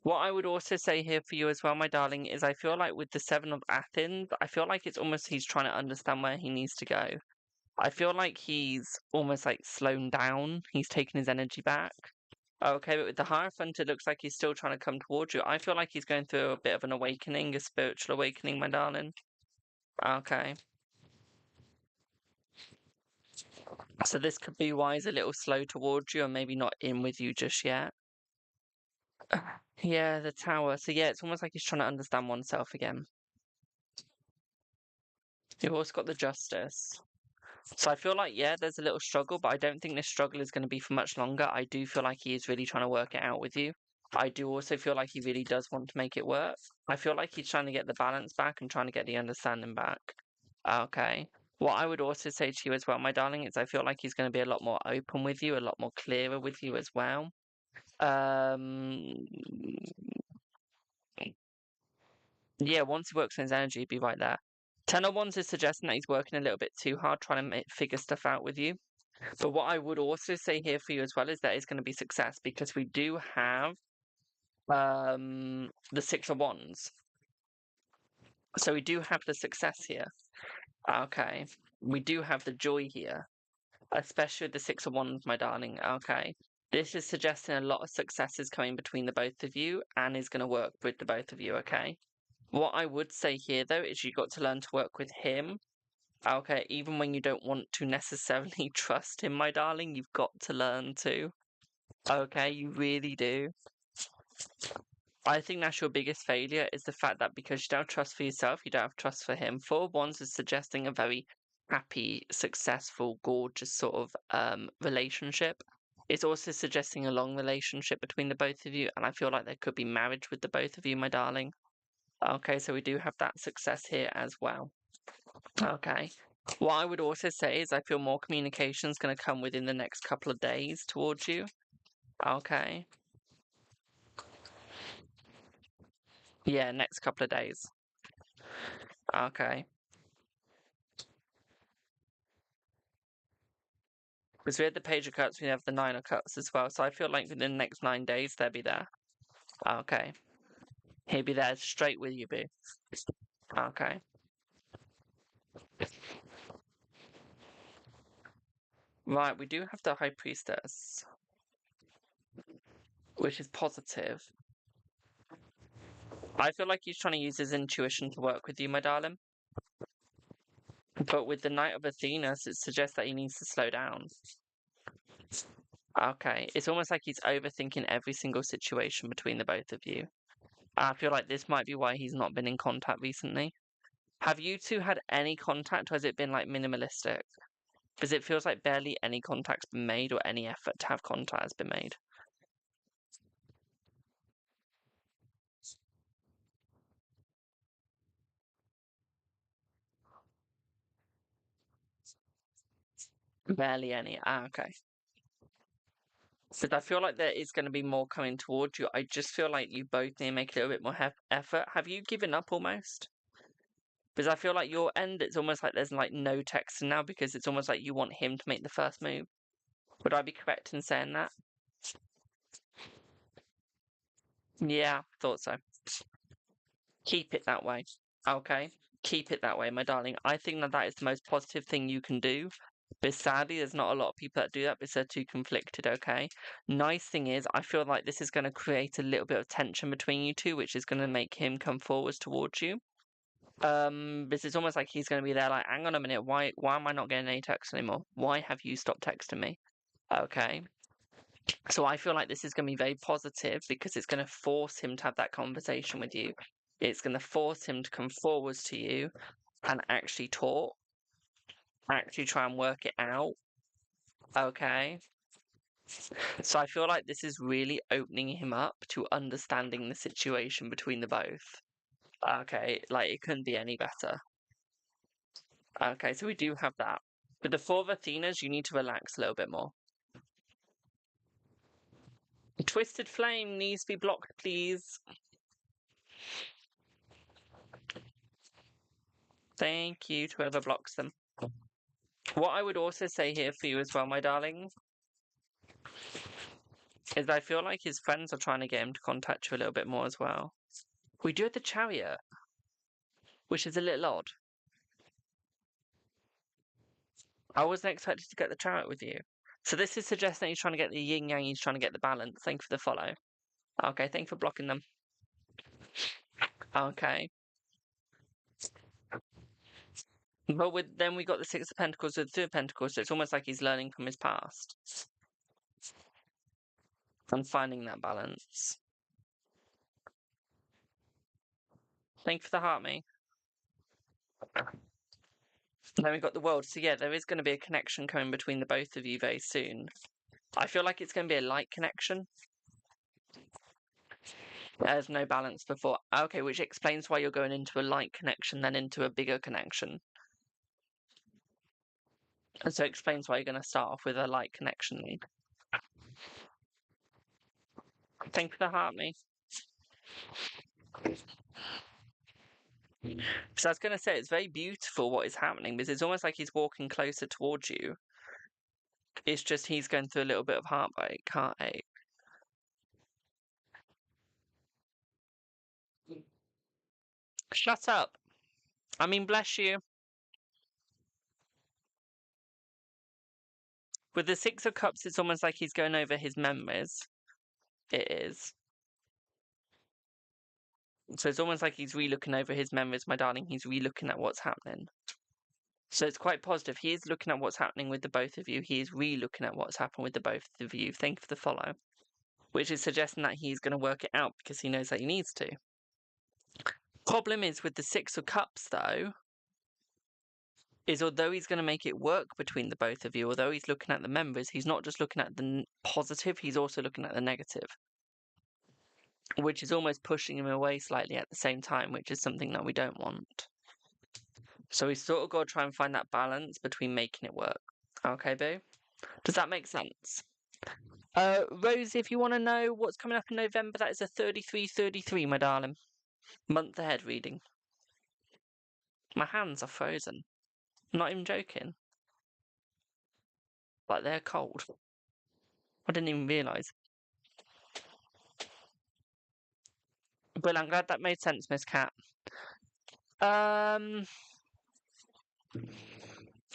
What I would also say here for you as well, my darling, is I feel like with the Seven of Athens, I feel like it's almost he's trying to understand where he needs to go. I feel like he's almost like slowed down. He's taken his energy back. Okay, but with the Hierophant, it looks like he's still trying to come towards you. I feel like he's going through a bit of an awakening, a spiritual awakening, my darling. Okay. So this could be why he's a little slow towards you and maybe not in with you just yet. Yeah, the tower. So yeah, it's almost like he's trying to understand oneself again. You've also got the justice. So I feel like, yeah, there's a little struggle, but I don't think this struggle is going to be for much longer. I do feel like he is really trying to work it out with you. I do also feel like he really does want to make it work. I feel like he's trying to get the balance back and trying to get the understanding back. Okay. What I would also say to you as well, my darling, is I feel like he's going to be a lot more open with you, a lot more clearer with you as well. Um, yeah, once he works on his energy, he'd be right there. Ten of Wands is suggesting that he's working a little bit too hard, trying to figure stuff out with you. But what I would also say here for you as well is that it's going to be success because we do have the Six of Wands. So we do have the success here. Okay. We do have the joy here, especially with the Six of Wands, my darling. Okay. This is suggesting a lot of success is coming between the both of you and is going to work with the both of you, okay? What I would say here, though, is you've got to learn to work with him. Okay, even when you don't want to necessarily trust him, my darling, you've got to learn to. Okay, you really do. I think that's your biggest failure is the fact that because you don't have trust for yourself, you don't have trust for him. Four of Wands is suggesting a very happy, successful, gorgeous sort of relationship. It's also suggesting a long relationship between the both of you, and I feel like there could be marriage with the both of you, my darling. Okay, so we do have that success here as well. Okay. What I would also say is I feel more communication is going to come within the next couple of days towards you. Okay. Yeah, next couple of days. Okay. Because we had the Page of Cups, we have the Nine of Cups as well. So I feel like within the next 9 days, they'll be there. Okay. He'll be there straight with you, boo. Okay. Right, we do have the High Priestess, which is positive. I feel like he's trying to use his intuition to work with you, my darling. But with the Knight of Athena, it suggests that he needs to slow down. Okay, it's almost like he's overthinking every single situation between the both of you. I feel like this might be why he's not been in contact recently. Have you two had any contact, or has it been like minimalistic? Because it feels like barely any contact's been made, or any effort to have contact has been made. Barely any. Okay. Because I feel like there is going to be more coming towards you. I just feel like you both need to make a little bit more effort. Have you given up almost? Because I feel like your end, it's almost like there's like no texting now because it's almost like you want him to make the first move. Would I be correct in saying that? Yeah, thought so. Keep it that way. Okay? Keep it that way, my darling. I think that that is the most positive thing you can do. But sadly, there's not a lot of people that do that because they're too conflicted, okay? Nice thing is, I feel like this is going to create a little bit of tension between you two, which is going to make him come forwards towards you. Because it's almost like he's going to be there like, hang on a minute, why am I not getting any text anymore? Why have you stopped texting me? Okay. So I feel like this is going to be very positive because it's going to force him to have that conversation with you. It's going to force him to come forwards to you and actually talk, actually try and work it out. Okay. So I feel like this is really opening him up to understanding the situation between the both. Okay, like it couldn't be any better. Okay, so we do have that. With the four of Athenas, you need to relax a little bit more. Twisted Flame needs to be blocked, please. Thank you to whoever blocks them. What I would also say here for you as well, my darling, is I feel like his friends are trying to get him to contact you a little bit more as well. We do have the Chariot, which is a little odd. I wasn't expected to get the Chariot with you. So this is suggesting he's trying to get the yin yang, he's trying to get the balance. Thank you for the follow. Okay, thank you for blocking them. Okay. But then we got the Six of Pentacles with the Two of Pentacles, so it's almost like he's learning from his past and finding that balance. Thank you for the heart, me. Then we got the world. So yeah, there is going to be a connection coming between the both of you very soon. I feel like it's going to be a light connection. There's no balance before. Okay, which explains why you're going into a light connection, then into a bigger connection. And so it explains why you're going to start off with a light connection lead. Thank you for the heart, me. So I was going to say, it's very beautiful what is happening, because it's almost like he's walking closer towards you. It's just he's going through a little bit of heartache. Shut up. I mean, bless you. With the Six of Cups, it's almost like he's going over his memories. It is. So it's almost like he's re-looking over his memories, my darling. He's re-looking at what's happening. So it's quite positive. He is looking at what's happening with the both of you. He is re-looking at what's happened with the both of you. Thank you for the follow. Which is suggesting that he's going to work it out because he knows that he needs to. Problem is with the Six of Cups, though, is although he's going to make it work between the both of you, although he's looking at the members, he's not just looking at the positive, he's also looking at the negative. Which is almost pushing him away slightly at the same time, which is something that we don't want. So we sort of got to try and find that balance between making it work. Okay, boo? Does that make sense? Rosie, if you want to know what's coming up in November, that is a 3333, my darling. Month ahead reading. My hands are frozen. I'm not even joking. Like, they're cold. I didn't even realise. But I'm glad that made sense, Miss Cat. Oh,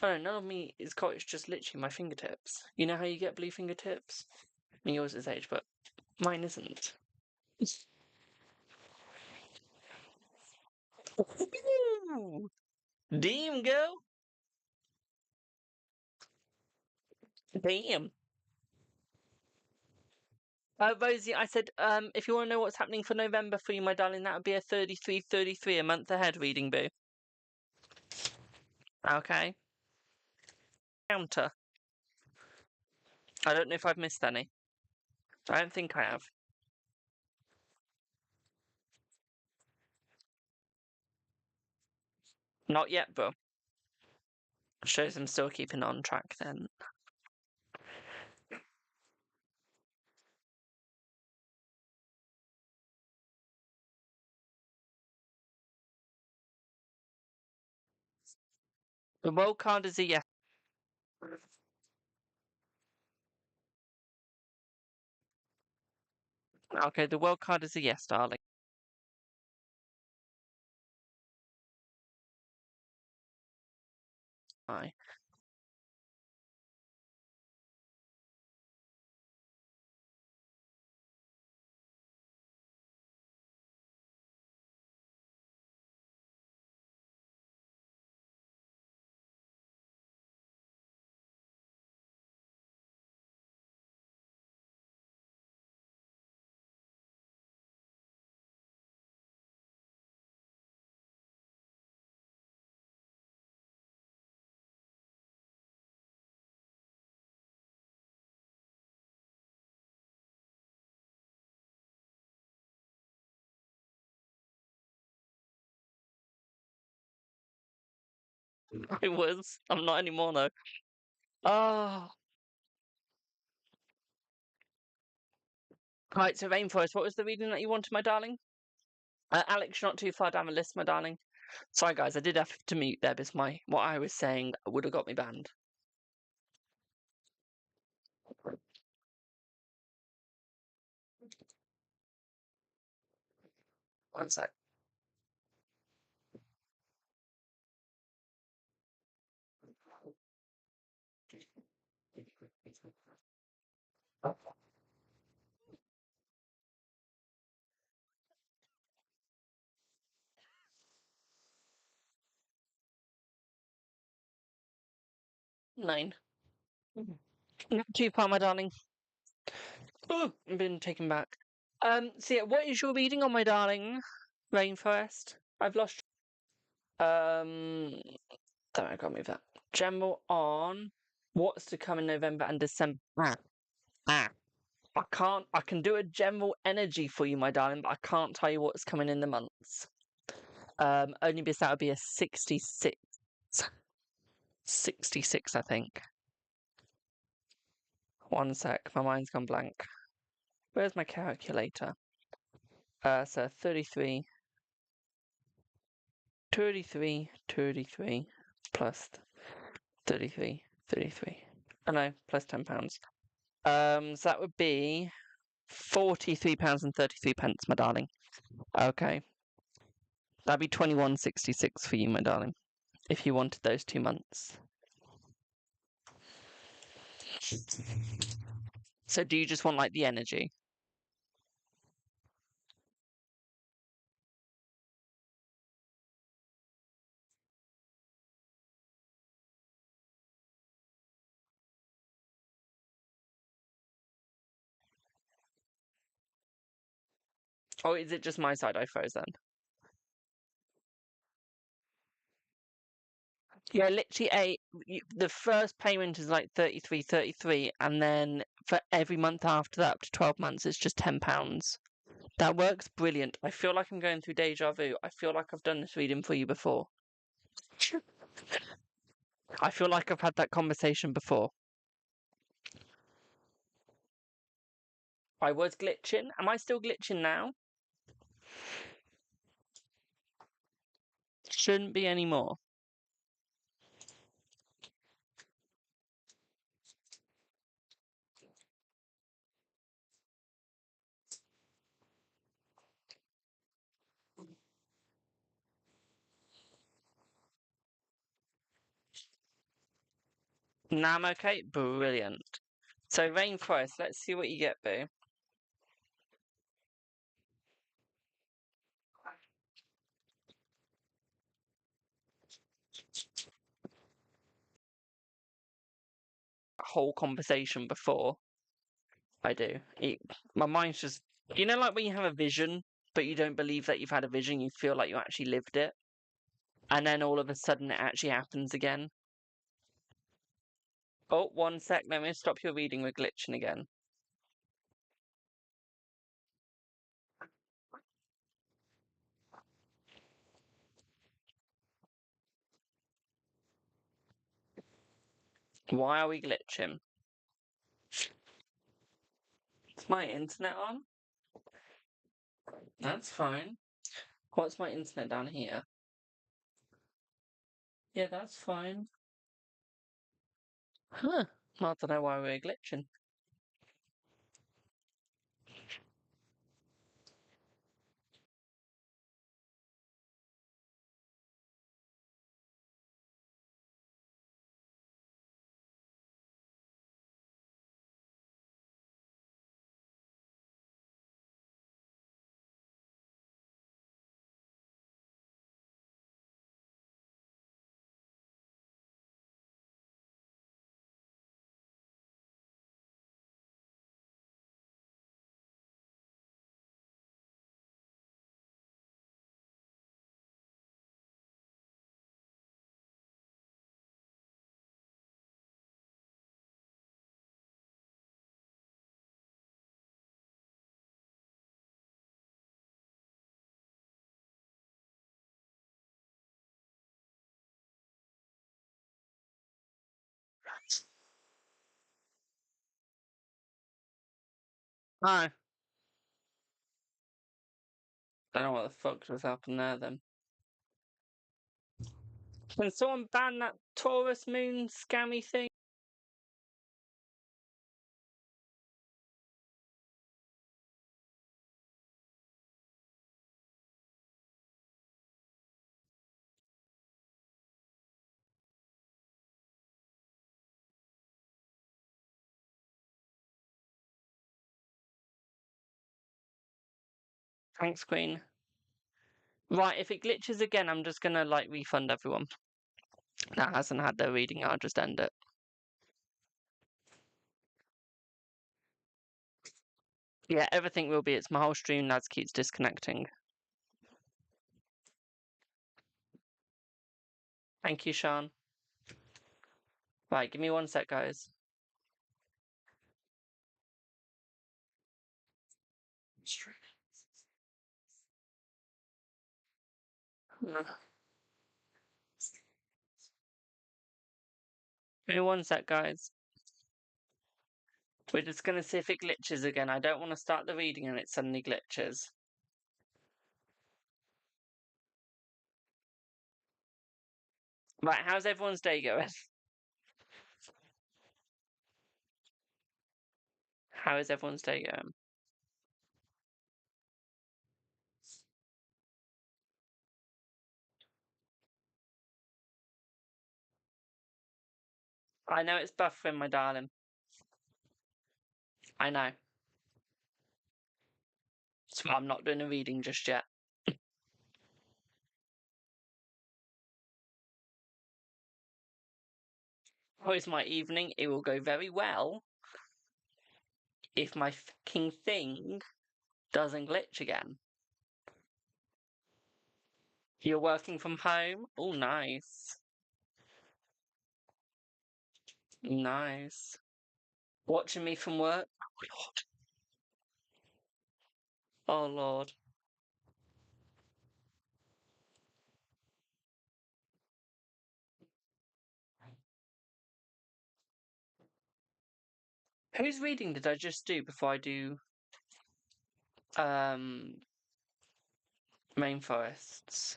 none of me is cold. It's just literally my fingertips. You know how you get blue fingertips? I mean, yours is age, but mine isn't. Ooh, damn, girl. Damn. Rosie, I said, if you want to know what's happening for November for you, my darling, that would be a 3333, a month ahead reading, boo. Okay. Counter. I don't know if I've missed any. I don't think I have. Not yet, bro. Shows I'm still keeping on track then. The world card is a yes. Okay, the world card is a yes, darling. Aye. It was. I'm not anymore, though. Oh. Right, so Rainforest, what was the reading that you wanted, my darling? Alex, you're not too far down the list, my darling. Sorry, guys, I did have to mute there because what I was saying would have got me banned. One sec. Nine. Not too far, my darling. Oh, I've been taken back. So yeah, what is your reading on, my darling? Rainforest? I've lost. Don't I can't move that. General on what's to come in November and December. I can't. I can do a general energy for you, my darling, but I can't tell you what's coming in the months. Only because that would be a 66. 66, I think. One sec, my mind's gone blank. Where's my calculator? So 33 plus 33. Oh no, plus £10. So that would be £43.33, my darling. Okay. That'd be 21.66 for you, my darling, if you wanted those 2 months. So do you just want like the energy? Or is it just my side I froze then? Yeah, literally the first payment is like 33, and then for every month after that, up to 12 months, it's just £10. That works brilliant. I feel like I'm going through deja vu. I feel like I've done this reading for you before. I feel like I've had that conversation before. I was glitching. Am I still glitching now? Shouldn't be anymore. Now I'm okay? Brilliant. So rainforest, let's see what you get, boo. Whole conversation before I do. My mind's just, like when you have a vision, but you don't believe that you've had a vision, you feel like you actually lived it, and then all of a sudden it actually happens again. Oh, one sec, let me stop your reading, we're glitching again. Why are we glitching? Is my internet on? That's fine. What's my internet down here? Yeah, that's fine. Huh. I don't know why we're glitching. Hi. Don't know what the fuck just happened there then. Can someone ban that Taurus moon scammy thing? Thanks, Queen. Right, if it glitches again, I'm just gonna like refund everyone that hasn't had their reading. I'll just end it. Yeah, everything will be. It's my whole stream. Naz keeps disconnecting. Thank you, Sean. Right, give me 1 sec, guys. Give me 1 sec, guys. We're just gonna see if it glitches again. I don't want to start the reading and it suddenly glitches. Right, how's everyone's day going? How is everyone's day going? I know it's buffering, my darling. I know. So I'm not doing a reading just yet. How is my evening? It will go very well if my fucking thing doesn't glitch again. You're working from home? Oh, nice. Nice. Watching me from work? Oh, Lord. Oh, Lord. Whose reading did I just do before I do rainforests?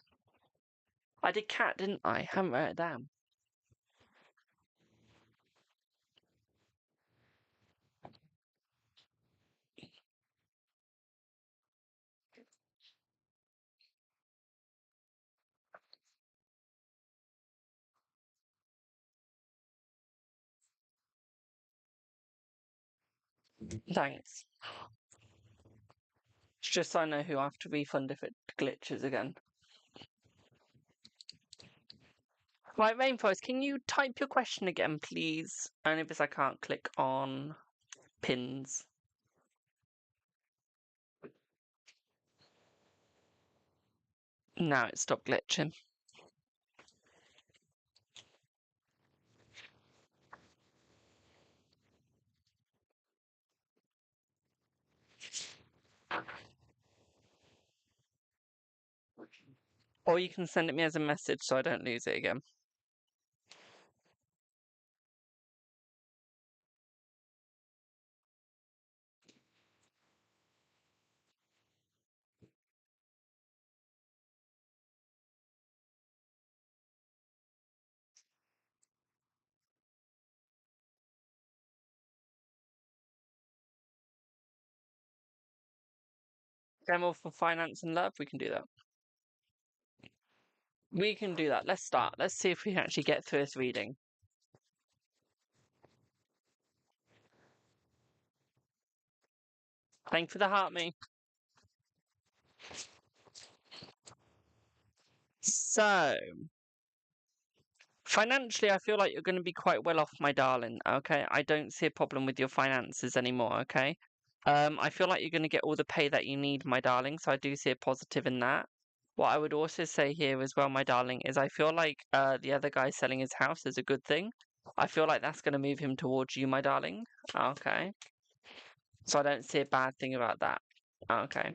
I did cat, didn't I? Haven't wrote it down. Thanks. It's just so I know who I have to refund if it glitches again. Right, Rainforest, can you type your question again, please? Only because I can't click on pins. Now it stopped glitching. Or you can send it me as a message so I don't lose it again. General for finance and love, we can do that. We can do that. Let's start. Let's see if we can actually get through this reading. Thank you for the heart, me. So, financially, I feel like you're going to be quite well off, my darling. Okay, I don't see a problem with your finances anymore. Okay, I feel like you're going to get all the pay that you need, my darling. So I do see a positive in that. What I would also say here as well, my darling, is I feel like the other guy selling his house is a good thing. I feel like that's going to move him towards you, my darling. Okay, so I don't see a bad thing about that. Okay,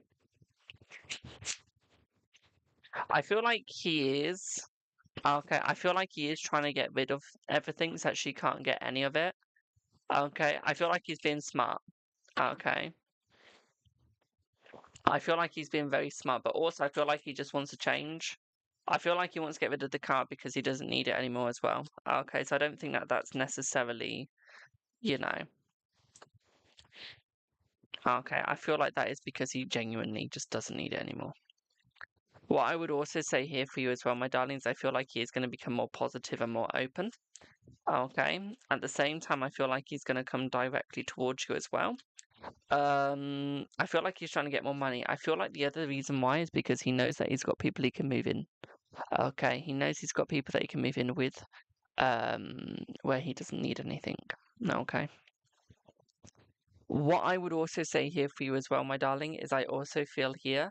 I feel like he is. Okay, I feel like he is trying to get rid of everything so that she can't get any of it. Okay, I feel like he's being smart. Okay. I feel like he's being very smart, but also I feel like he just wants to change. I feel like he wants to get rid of the car because he doesn't need it anymore as well. Okay, so I don't think that that's necessarily, you know. Okay, I feel like that is because he genuinely just doesn't need it anymore. What I would also say here for you as well, my darlings, I feel like he is going to become more positive and more open. Okay, at the same time, I feel like he's going to come directly towards you as well. I feel like he's trying to get more money. I feel like the other reason why is because he knows that he's got people he can move in. Okay, he knows he's got people that he can move in with, where he doesn't need anything. Okay. What I would also say here for you as well, my darling, is I also feel here,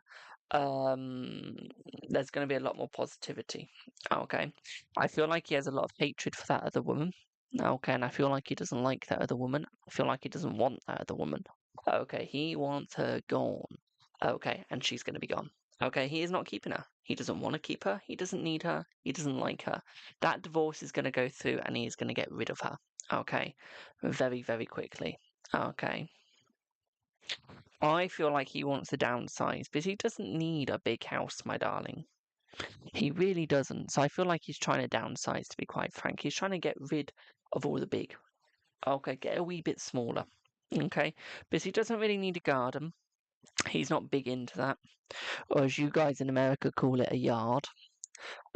there's going to be a lot more positivity. Okay. I feel like he has a lot of hatred for that other woman. Okay, and I feel like he doesn't like that other woman. I feel like he doesn't want that other woman. Okay, he wants her gone. Okay, and she's going to be gone. Okay, he is not keeping her. He doesn't want to keep her. He doesn't need her. He doesn't like her. That divorce is going to go through and he is going to get rid of her. Okay, very, very quickly. Okay. I feel like he wants to downsize, but he doesn't need a big house, my darling. He really doesn't. So I feel like he's trying to downsize, to be quite frank. He's trying to get rid of all the big. Okay, get a wee bit smaller. Okay, because he doesn't really need a garden. He's not big into that. Or as you guys in America call it, a yard.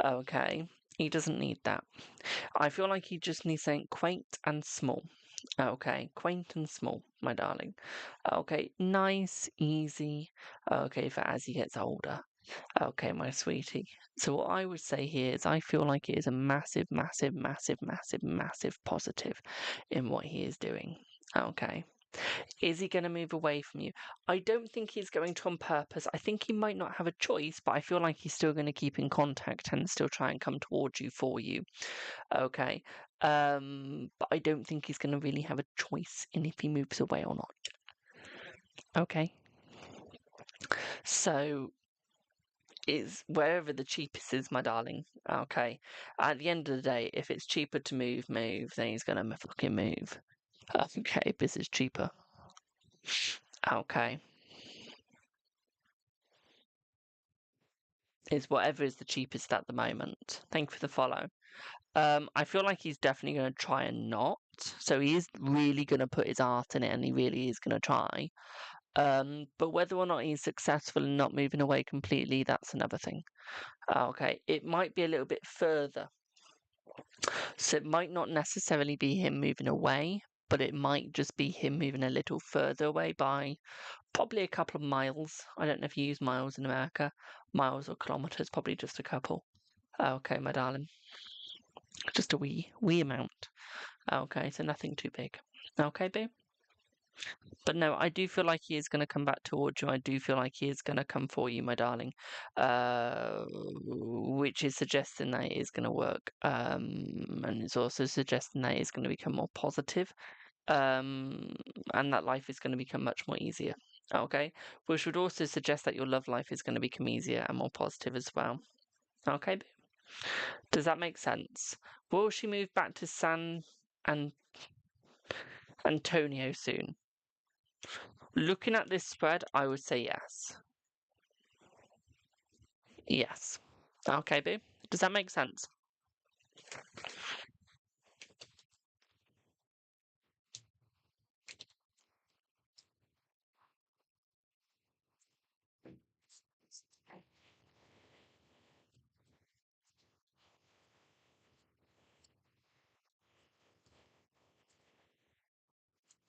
Okay, he doesn't need that. I feel like he just needs something quaint and small. Okay, quaint and small, my darling. Okay, nice, easy. Okay, for as he gets older. Okay, my sweetie. So what I would say here is I feel like it is a massive, massive, massive, massive, massive positive in what he is doing. Okay. Is he going to move away from you? I don't think he's going to on purpose. I think he might not have a choice, but I feel like he's still going to keep in contact and still try and come towards you for you. Okay. But I don't think he's going to really have a choice in if he moves away or not. Okay. So is wherever the cheapest is, my darling. Okay. At the end of the day, if it's cheaper to move, then he's gonna fucking move. Okay, this is cheaper. Okay. Is whatever is the cheapest at the moment. Thank you for the follow. I feel like he's definitely gonna try and not. So he is really gonna put his art in it, and he really is gonna try. But whether or not he's successful in not moving away completely, that's another thing. Okay, it might be a little bit further. So it might not necessarily be him moving away, but it might just be him moving a little further away by probably a couple of miles. I don't know if you use miles in America. Miles or kilometers, probably just a couple. Okay, my darling. Just a wee amount. Okay, so nothing too big. Okay, babe? But no, I do feel like he is going to come back towards you. I do feel like he is going to come for you, my darling. Which is suggesting that it is going to work. And it's also suggesting that it's going to become more positive. And that life is going to become much more easier. Okay? Which would also suggest that your love life is going to become easier and more positive as well. Okay? Does that make sense? Will she move back to San Antonio soon? Looking at this spread, I would say yes. Yes. Okay, boo. Does that make sense?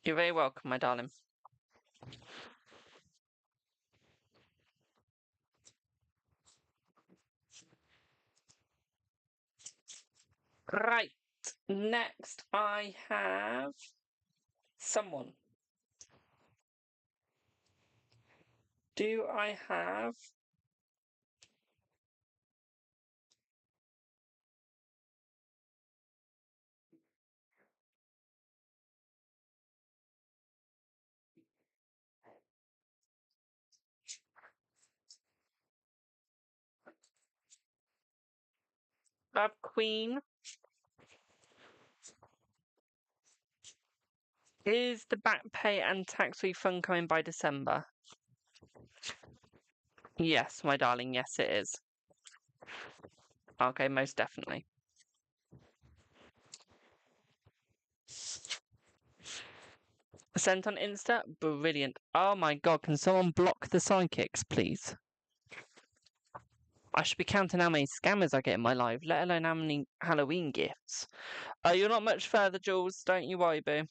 You're very welcome, my darling. Right. Next, I have someone. Do I have a queen? Is the back pay and tax refund coming by December? Yes, my darling. Yes, it is. Okay, most definitely. Sent on Insta? Brilliant. Oh my god, can someone block the psychics, please? I should be counting how many scammers I get in my life, let alone how many Halloween gifts. You're not much further, Jules. Don't you worry, boo.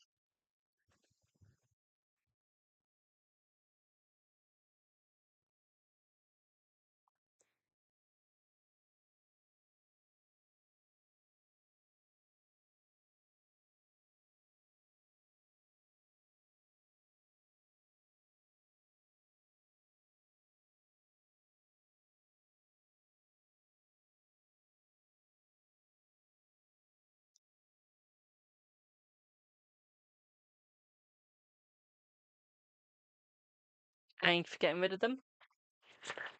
And for getting rid of them?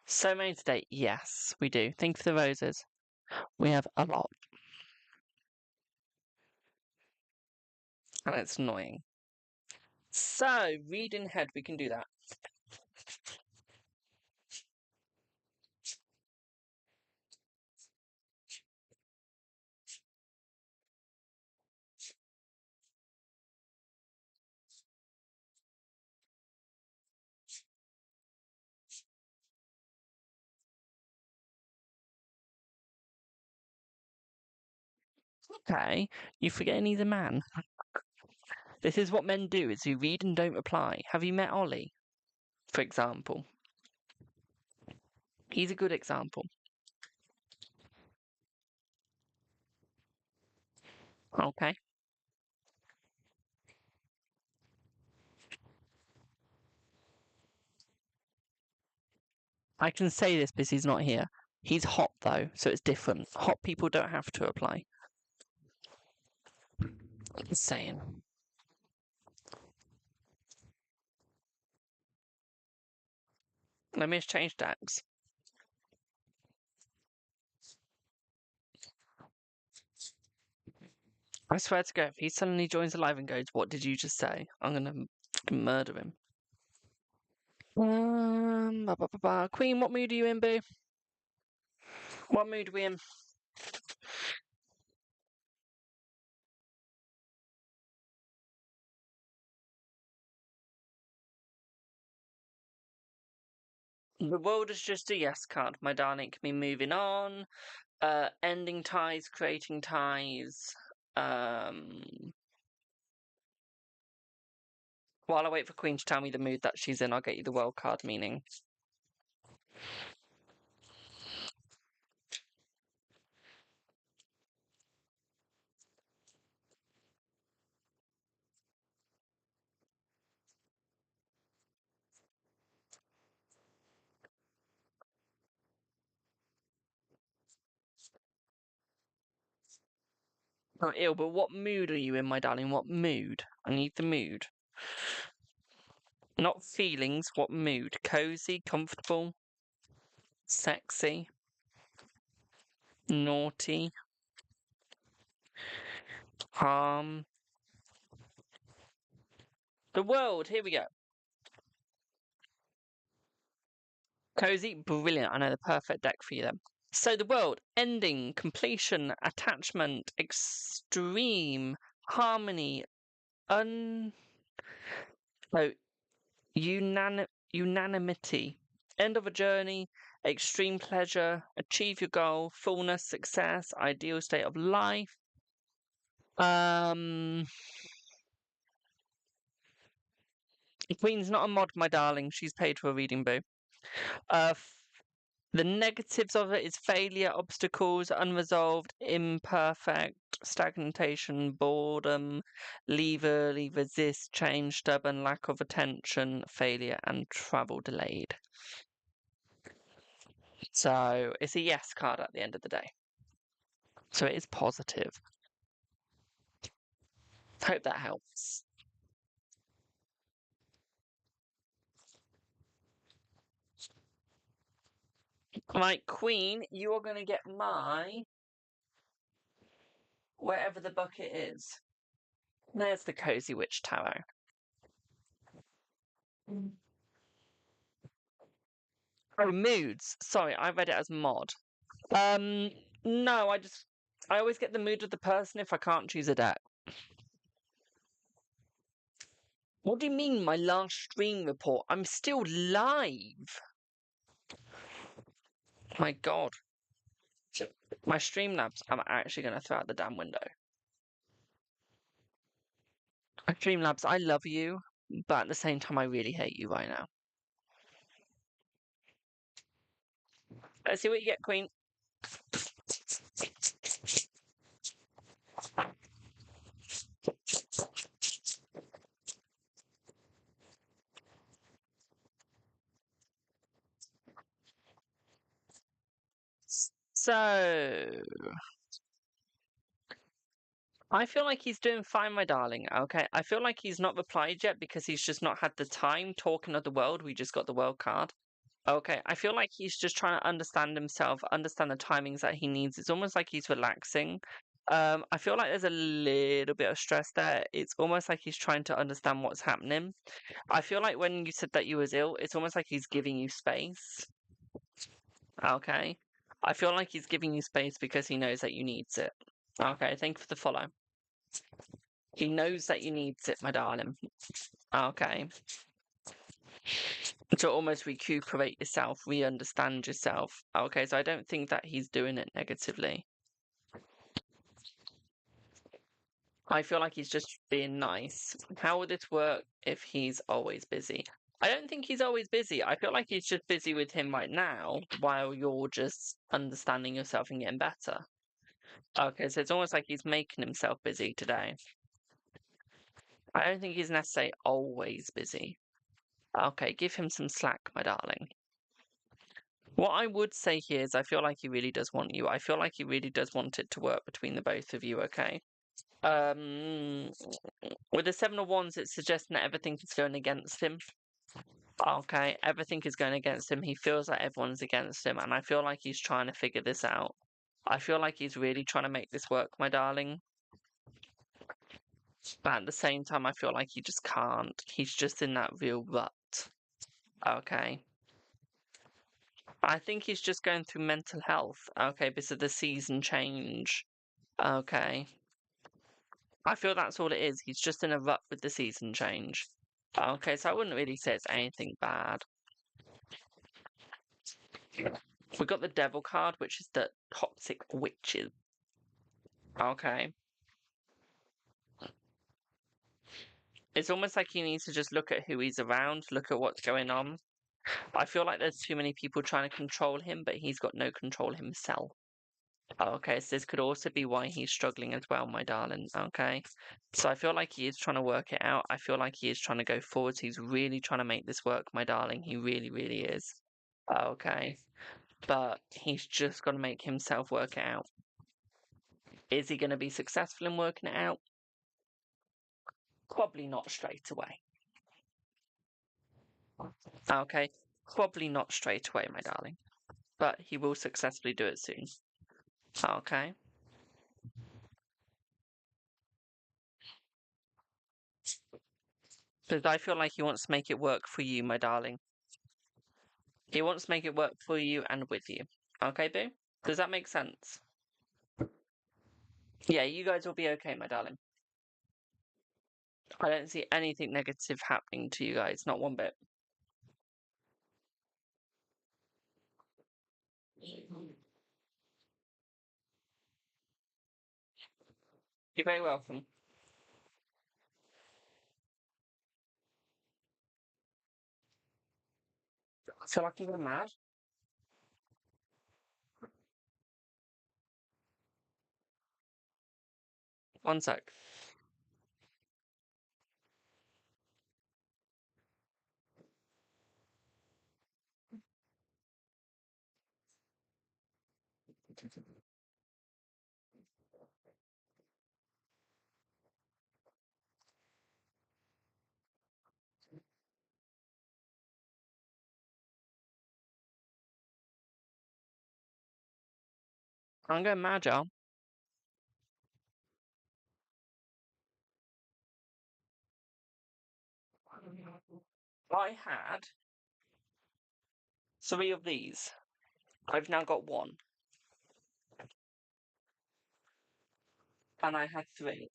So many today. Yes, we do. Thank you for the roses. We have a lot. And it's annoying. So, reading head, we can do that. Okay, you forget he's a man. This is what men do, is who read and don't reply. Have you met Ollie, for example? He's a good example. Okay. I can say this because he's not here. He's hot though, so it's different. Hot people don't have to apply. Just saying. Let me just change decks. I swear to God, if he suddenly joins the live and goes, "What did you just say?" I'm gonna murder him. Queen, what mood are you in, boo? What mood are we in? The world is just a yes card, my darling. It can be moving on, ending ties, creating ties. While I wait for Queen to tell me the mood that she's in, I'll get you the world card meaning. Not ill, but what mood are you in, my darling? What mood? I need the mood. Not feelings, what mood? Cozy, comfortable, sexy, naughty, calm. The world, here we go. Cozy, brilliant. I know the perfect deck for you then. So the world, ending, completion, attachment, extreme, harmony, so unanimity, end of a journey, extreme pleasure, achieve your goal, fullness, success, ideal state of life. Queen's not a mod, my darling. She's paid for a reading, boo. The negatives of it is failure, obstacles, unresolved, imperfect, stagnation, boredom, leave early, resist, change, stubborn, lack of attention, failure, and travel delayed. So it's a yes card at the end of the day. So it is positive. Hope that helps. Right, Queen, you are going to get my wherever the bucket is. There's the Cozy Witch Tarot. Oh, moods. Sorry, I read it as mod. No, I always get the mood of the person if I can't choose a deck. What do you mean, my last stream report? I'm still live. My God. My Streamlabs, I'm actually going to throw out the damn window. Streamlabs, I love you, but at the same time, I really hate you right now. Let's see what you get, Queen. So, I feel like he's doing fine, my darling. Okay, I feel like he's not replied yet because he's just not had the time. Talking of the world, we just got the world card. Okay, I feel like he's just trying to understand himself, understand the timings that he needs. It's almost like he's relaxing. I feel like there's a little bit of stress there. It's almost like he's trying to understand what's happening. I feel like when you said that you was ill, it's almost like he's giving you space. Okay. I feel like he's giving you space because he knows that you needs it. Okay, thank you for the follow. He knows that you needs it, my darling. Okay. To almost recuperate yourself, re-understand yourself. Okay, so I don't think that he's doing it negatively. I feel like he's just being nice. How would this work if he's always busy? I don't think he's always busy. I feel like he's just busy with him right now while you're just understanding yourself and getting better. Okay, so it's almost like he's making himself busy today. I don't think he's necessarily always busy. Okay, give him some slack, my darling. What I would say here is I feel like he really does want you. I feel like he really does want it to work between the both of you, okay? With the Seven of Wands, it's suggesting that everything is going against him. Okay, everything is going against him. He feels like everyone's against him, and I feel like he's trying to figure this out. I feel like he's really trying to make this work, my darling. But at the same time, I feel like he just can't. He's just in that real rut. Okay. I think he's just going through mental health. Okay, because of the season change. Okay. I feel that's all it is. He's just in a rut with the season change. Okay, so I wouldn't really say it's anything bad. We got the Devil card, which is the toxic witches. Okay. It's almost like he needs to just look at who he's around, look at what's going on. I feel like there's too many people trying to control him, but he's got no control himself. Okay, so this could also be why he's struggling as well, my darling. Okay. So I feel like he is trying to work it out. I feel like he is trying to go forwards. He's really trying to make this work, my darling. He really, really is. Okay. But he's just got to make himself work it out. Is he going to be successful in working it out? Probably not straight away. Okay. Probably not straight away, my darling. But he will successfully do it soon. Okay. Because I feel like he wants to make it work for you, my darling. He wants to make it work for you and with you. Okay, boo? Does that make sense? Yeah, you guys will be okay, my darling. I don't see anything negative happening to you guys, not one bit. You're very welcome. I feel like I'm going mad. One sec. I'm going mad, y'all. I had 3 of these. I've now got 1. And I had 3.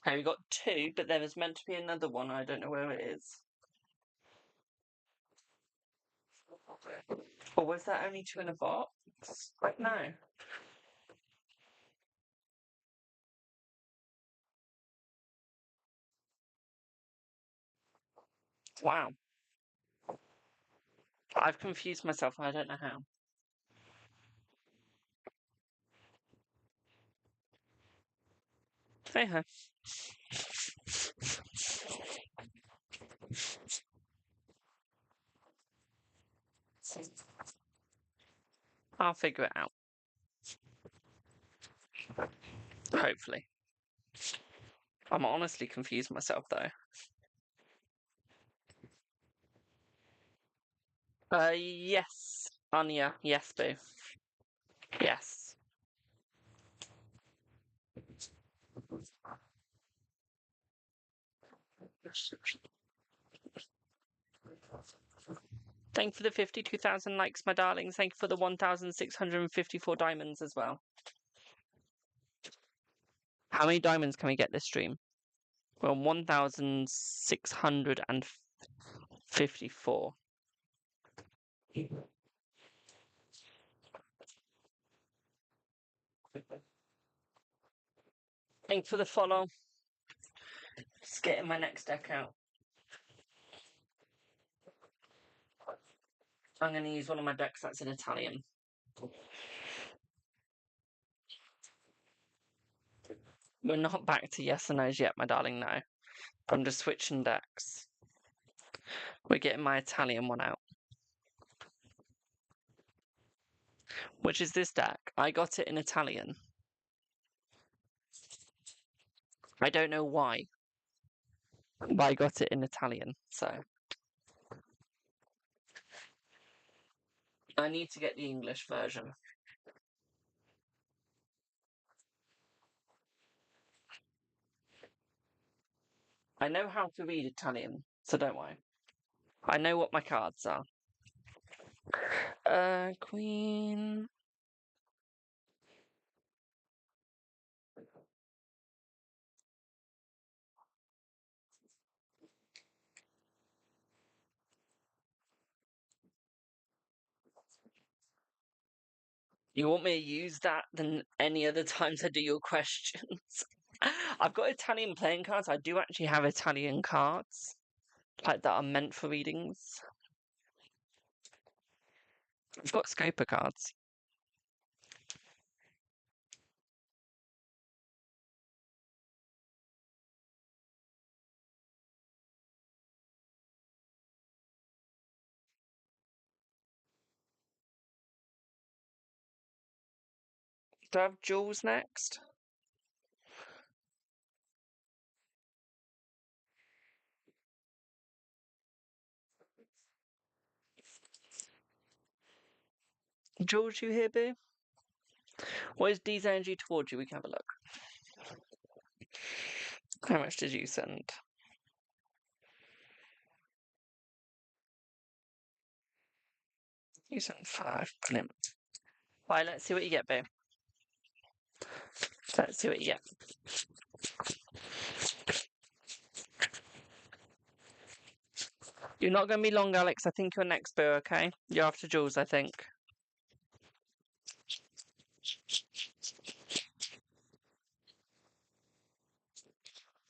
Okay, we got 2, but there was meant to be another one. I don't know where it is. Or was that only 2 in a box? No. Wow. I've confused myself. I don't know how. Hey ho. I'll figure it out. Hopefully. I'm honestly confused myself, though. Yes. Anya. Yes, boo. Yes. Thank you for the 52,000 likes, my darlings. Thank you for the 1,654 diamonds as well. How many diamonds can we get this stream? We're on 1,654. Thanks for the follow. Just getting my next deck out. I'm going to use one of my decks that's in Italian. We're not back to yes and no's yet, my darling, no. I'm just switching decks. We're getting my Italian one out. Which is this deck? I got it in Italian. I don't know why. But I got it in Italian, so. I need to get the English version. I know how to read Italian, so don't worry. I know what my cards are. Queen. You want me to use that than any other times I do your questions? I've got Italian playing cards. I do actually have Italian cards, like that are meant for readings. I've got Scopa cards. Do I have Jules next? Jules, you here, boo? What is D's energy towards you? We can have a look. How much did you send? You sent 5. Brilliant. Right, let's see what you get, boo. Let's see what you get. You're not going to be long, Alex. I think you're next, boo, okay? You're after Jules, I think.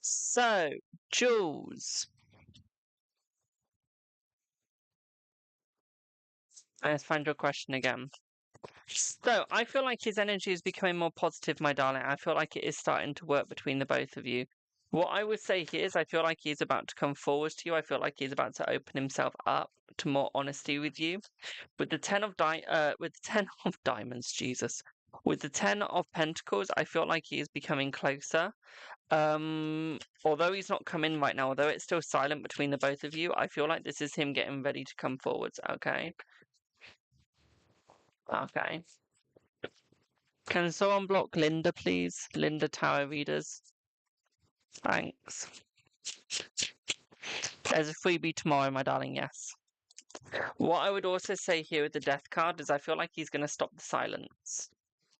So, Jules. Let's find your question again. So, I feel like his energy is becoming more positive, my darling. I feel like it is starting to work between the both of you. What I would say here is I feel like he's about to come forward to you. I feel like he's about to open himself up to more honesty with you. With the 10 of diamonds, Jesus. With the 10 of pentacles, I feel like he is becoming closer. Although he's not come in right now, although it's still silent between the both of you, I feel like this is him getting ready to come forwards, okay? Okay. Can someone block Linda, please? Linda Tower readers. Thanks. There's a freebie tomorrow, my darling, yes. What I would also say here with the death card is I feel like he's going to stop the silence.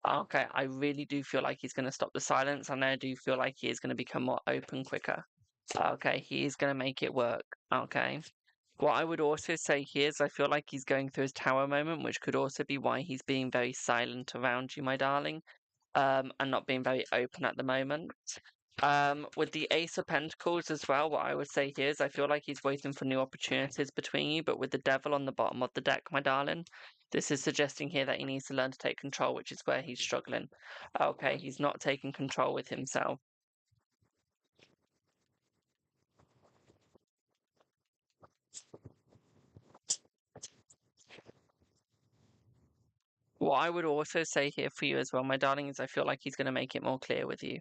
Okay, I really do feel like he's going to stop the silence, and I do feel like he is going to become more open quicker. Okay, he is going to make it work. Okay. What I would also say here is I feel like he's going through his tower moment, which could also be why he's being very silent around you, my darling, and not being very open at the moment. With the Ace of Pentacles as well, what I would say here is I feel like he's waiting for new opportunities between you, but with the Devil on the bottom of the deck, my darling, this is suggesting here that he needs to learn to take control, which is where he's struggling. Okay, he's not taking control with himself. What I would also say here for you as well, my darling, is I feel like he's going to make it more clear with you.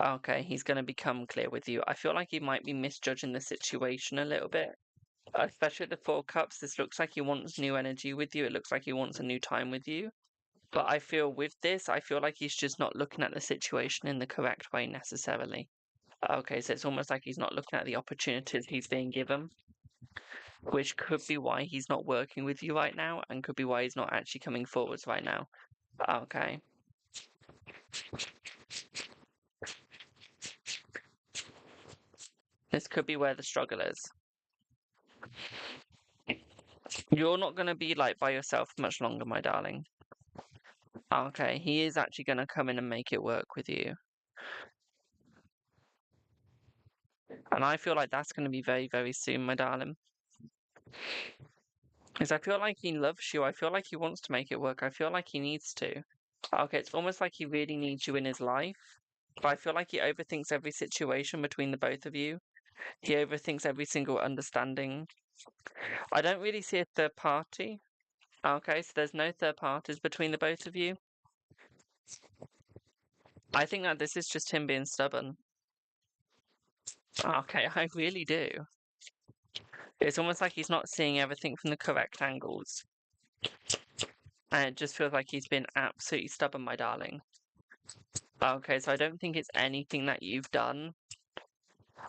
Okay, he's going to become clear with you. I feel like he might be misjudging the situation a little bit, especially at the Four Cups. This looks like he wants new energy with you. It looks like he wants a new time with you. But I feel with this, I feel like he's just not looking at the situation in the correct way necessarily. Okay, so it's almost like he's not looking at the opportunities he's being given, which could be why he's not working with you right now, and could be why he's not actually coming forwards right now. Okay. This could be where the struggle is. You're not going to be like by yourself much longer, my darling. Okay, he is actually going to come in and make it work with you. And I feel like that's going to be very, very soon, my darling. Because I feel like he loves you. I feel like he wants to make it work. I feel like he needs to. Okay, it's almost like he really needs you in his life. But I feel like he overthinks every situation between the both of you. He overthinks every single understanding. I don't really see a third party. Okay, so there's no third parties between the both of you. I think that this is just him being stubborn. Okay, I really do. It's almost like he's not seeing everything from the correct angles. And it just feels like he's been absolutely stubborn, my darling. Okay, so I don't think it's anything that you've done.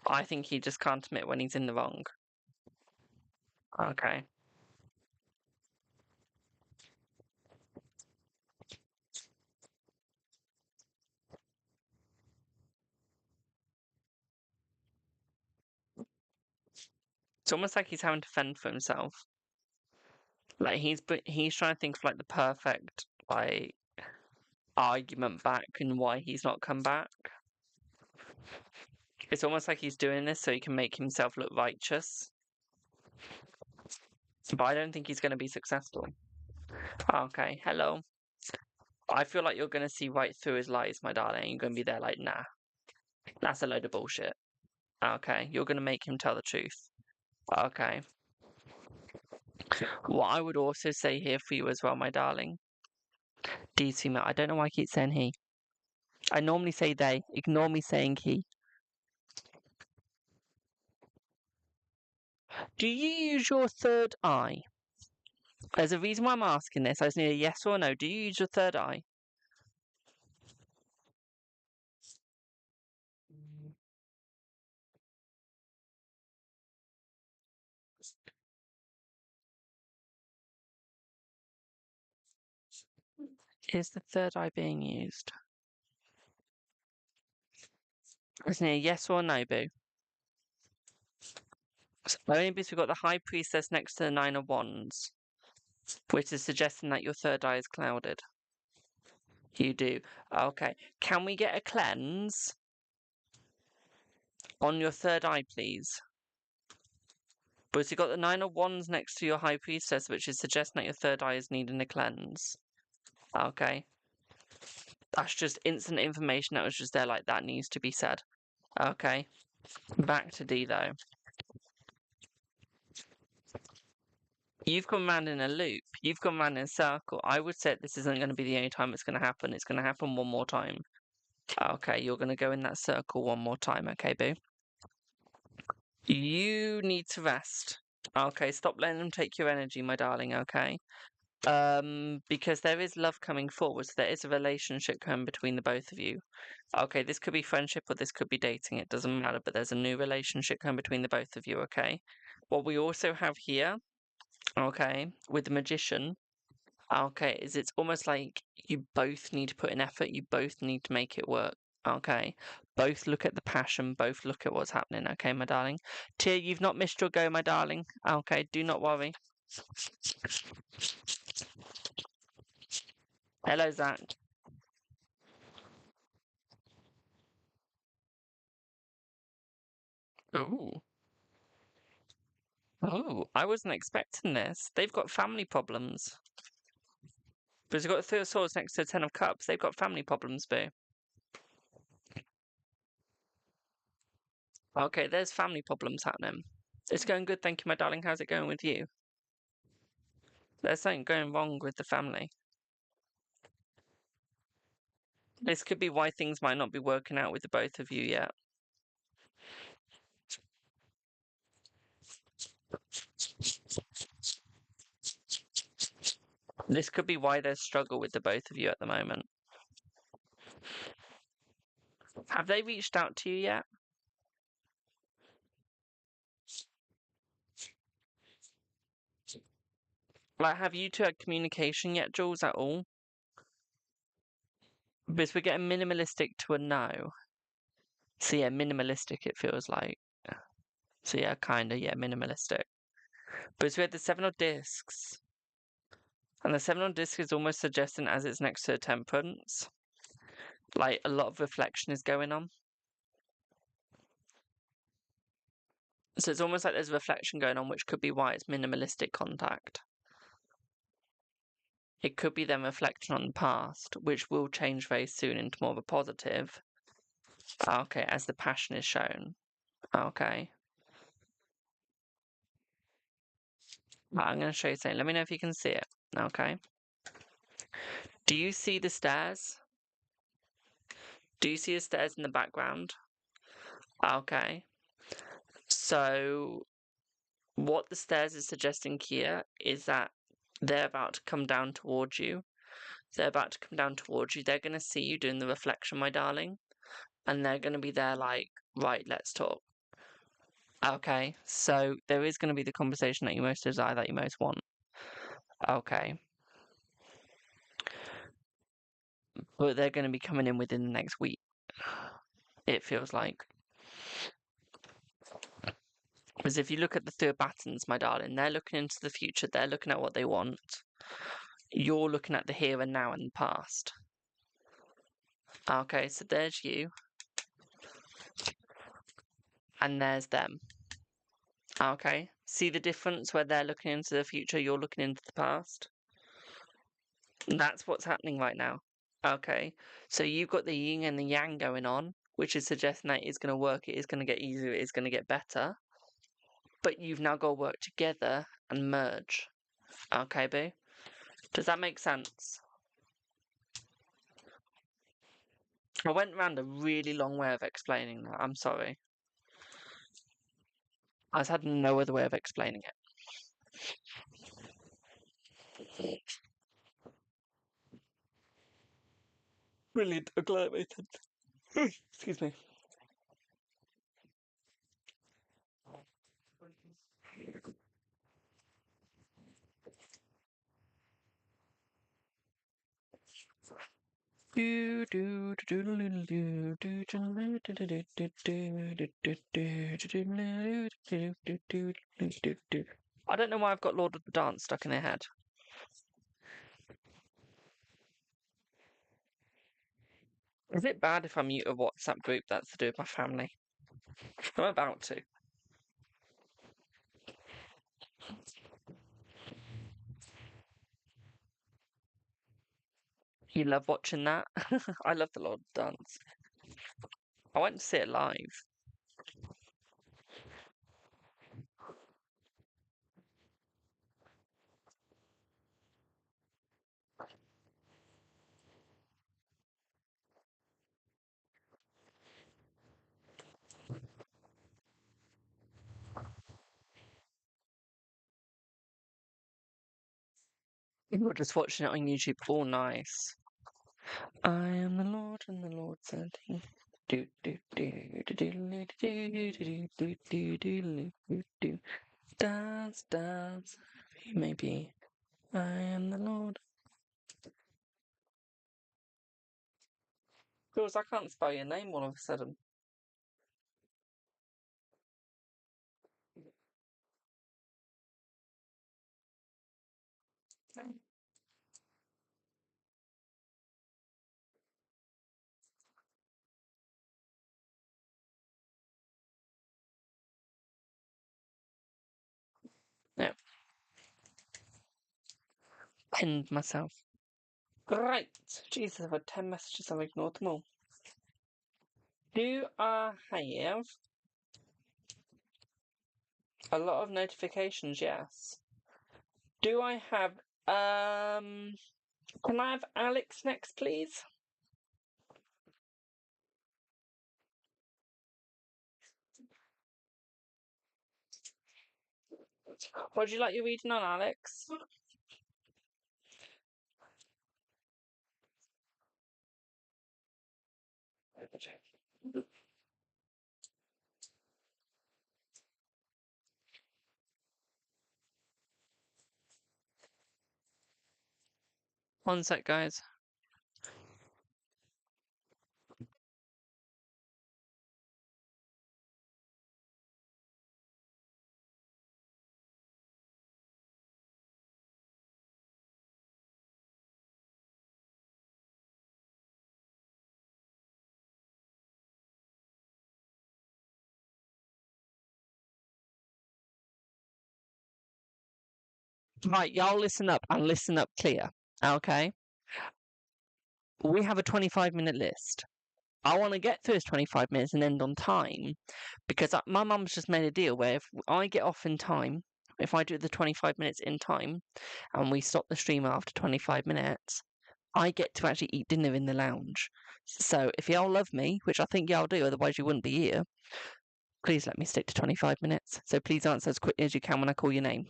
I think he just can't admit when he's in the wrong. Okay. It's almost like he's having to fend for himself. Like he's trying to think of like the perfect like argument back and why he's not come back. It's almost like he's doing this so he can make himself look righteous. But I don't think he's going to be successful. Okay, hello. I feel like you're going to see right through his lies, my darling. You're going to be there like, nah, that's a load of bullshit. Okay, you're going to make him tell the truth. Okay. What I would also say here for you as well, my darling. DC, I don't know why I keep saying he. I normally say they. Ignore me saying he. Do you use your third eye? There's a reason why I'm asking this. I just need a yes or no. Do you use your third eye? Is the third eye being used? I just need a yes or no, boo. Only because we've got the High Priestess next to the Nine of Wands, which is suggesting that your third eye is clouded. You do. Okay. Can we get a cleanse on your third eye, please? Because you've got the Nine of Wands next to your High Priestess, which is suggesting that your third eye is needing a cleanse. Okay. That's just instant information that was just there like that needs to be said. Okay. Back to D, though. You've gone round in a loop. You've gone round in a circle. I would say this isn't going to be the only time it's going to happen. It's going to happen one more time. Okay, you're going to go in that circle one more time. Okay, boo? You need to rest. Okay, stop letting them take your energy, my darling, okay? Because there is love coming forward. So there is a relationship coming between the both of you. Okay, this could be friendship or this could be dating. It doesn't matter, but there's a new relationship coming between the both of you, okay? What we also have here, okay, with the magician, okay, is it's almost like you both need to put in effort. You both need to make it work, okay? Both look at the passion. Both look at what's happening, okay, my darling? Tia, you've not missed your go, my darling. Okay, do not worry. Hello, Zach. Ooh. Oh, I wasn't expecting this. They've got family problems. Because you've got the Three of Swords next to the Ten of Cups. They've got family problems, boo. Okay, there's family problems happening. It's going good, thank you, my darling. How's it going with you? There's something going wrong with the family. This could be why things might not be working out with the both of you yet. This could be why there's struggle with the both of you at the moment. Have they reached out to you yet? Like, have you two had communication yet, Jules, at all? Because we're getting minimalistic to a no. So yeah, minimalistic it feels like. So yeah, kinda, yeah, minimalistic. Because we had the 7 of discs. And the 7 of discs is almost suggesting as it's next to the temperance. Like, a lot of reflection is going on. So it's almost like there's reflection going on, which could be why it's minimalistic contact. It could be them reflecting on the past, which will change very soon into more of a positive. Okay, as the passion is shown. Okay. Right, I'm going to show you something. Let me know if you can see it. Okay. Do you see the stairs? Do you see the stairs in the background? Okay. So, what the stairs is suggesting here is that they're about to come down towards you. They're about to come down towards you. They're going to see you doing the reflection, my darling. And they're going to be there like, right, let's talk. Okay, so there is going to be the conversation that you most desire, that you most want. Okay. But they're going to be coming in within the next week, it feels like. Because if you look at the 3 battens, my darling, they're looking into the future. They're looking at what they want. You're looking at the here and now and the past. Okay, so there's you. And there's them. Okay, see the difference where they're looking into the future, you're looking into the past? That's what's happening right now. Okay, so you've got the yin and the yang going on, which is suggesting that it's going to work, it is going to get easier, it is going to get better. But you've now got to work together and merge. Okay, boo? Does that make sense? I went around a really long way of explaining that. I'm sorry. I just had no other way of explaining it. Brilliant. I'm glad it made sense. Excuse me. I don't know why I've got Lord of the Dance stuck in my head. Is it bad if I mute a WhatsApp group that's to do with my family? I'm about to. You love watching that? I love the Lord of the Dance. I went to see it live. You were just watching it on YouTube. Oh, nice. I am the Lord, and the Lord said he. Dance, dance, maybe. I am the Lord. Girls, I can't spell your name all of a sudden. Yeah. Pinned myself. Right. Jesus, I've had 10 messages, I've ignored them all. Do I have a lot of notifications? Yes. Do I have, can I have Alex next, please? What do you like your reading on, Alex? One sec, guys. Right, y'all listen up and listen up clear. Okay? We have a 25-minute list. I want to get through this 25 minutes and end on time because my mum's just made a deal where if I get off in time, if I do the 25 minutes in time and we stop the stream after 25 minutes, I get to actually eat dinner in the lounge. So if y'all love me, which I think y'all do, otherwise you wouldn't be here, please let me stick to 25 minutes. So please answer as quickly as you can when I call your name.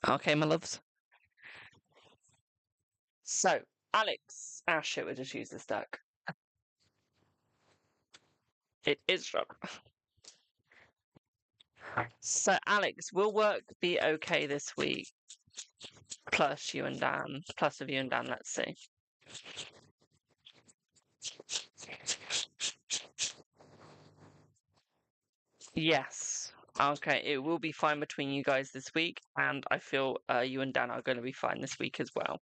Okay, my loves? So, Alex. Ah, shit, we just used this deck. It is strong. So, Alex, will work be okay this week? Plus you and Dan. Plus of you and Dan, let's see. Yes. Okay, it will be fine between you guys this week, and I feel you and Dan are going to be fine this week as well.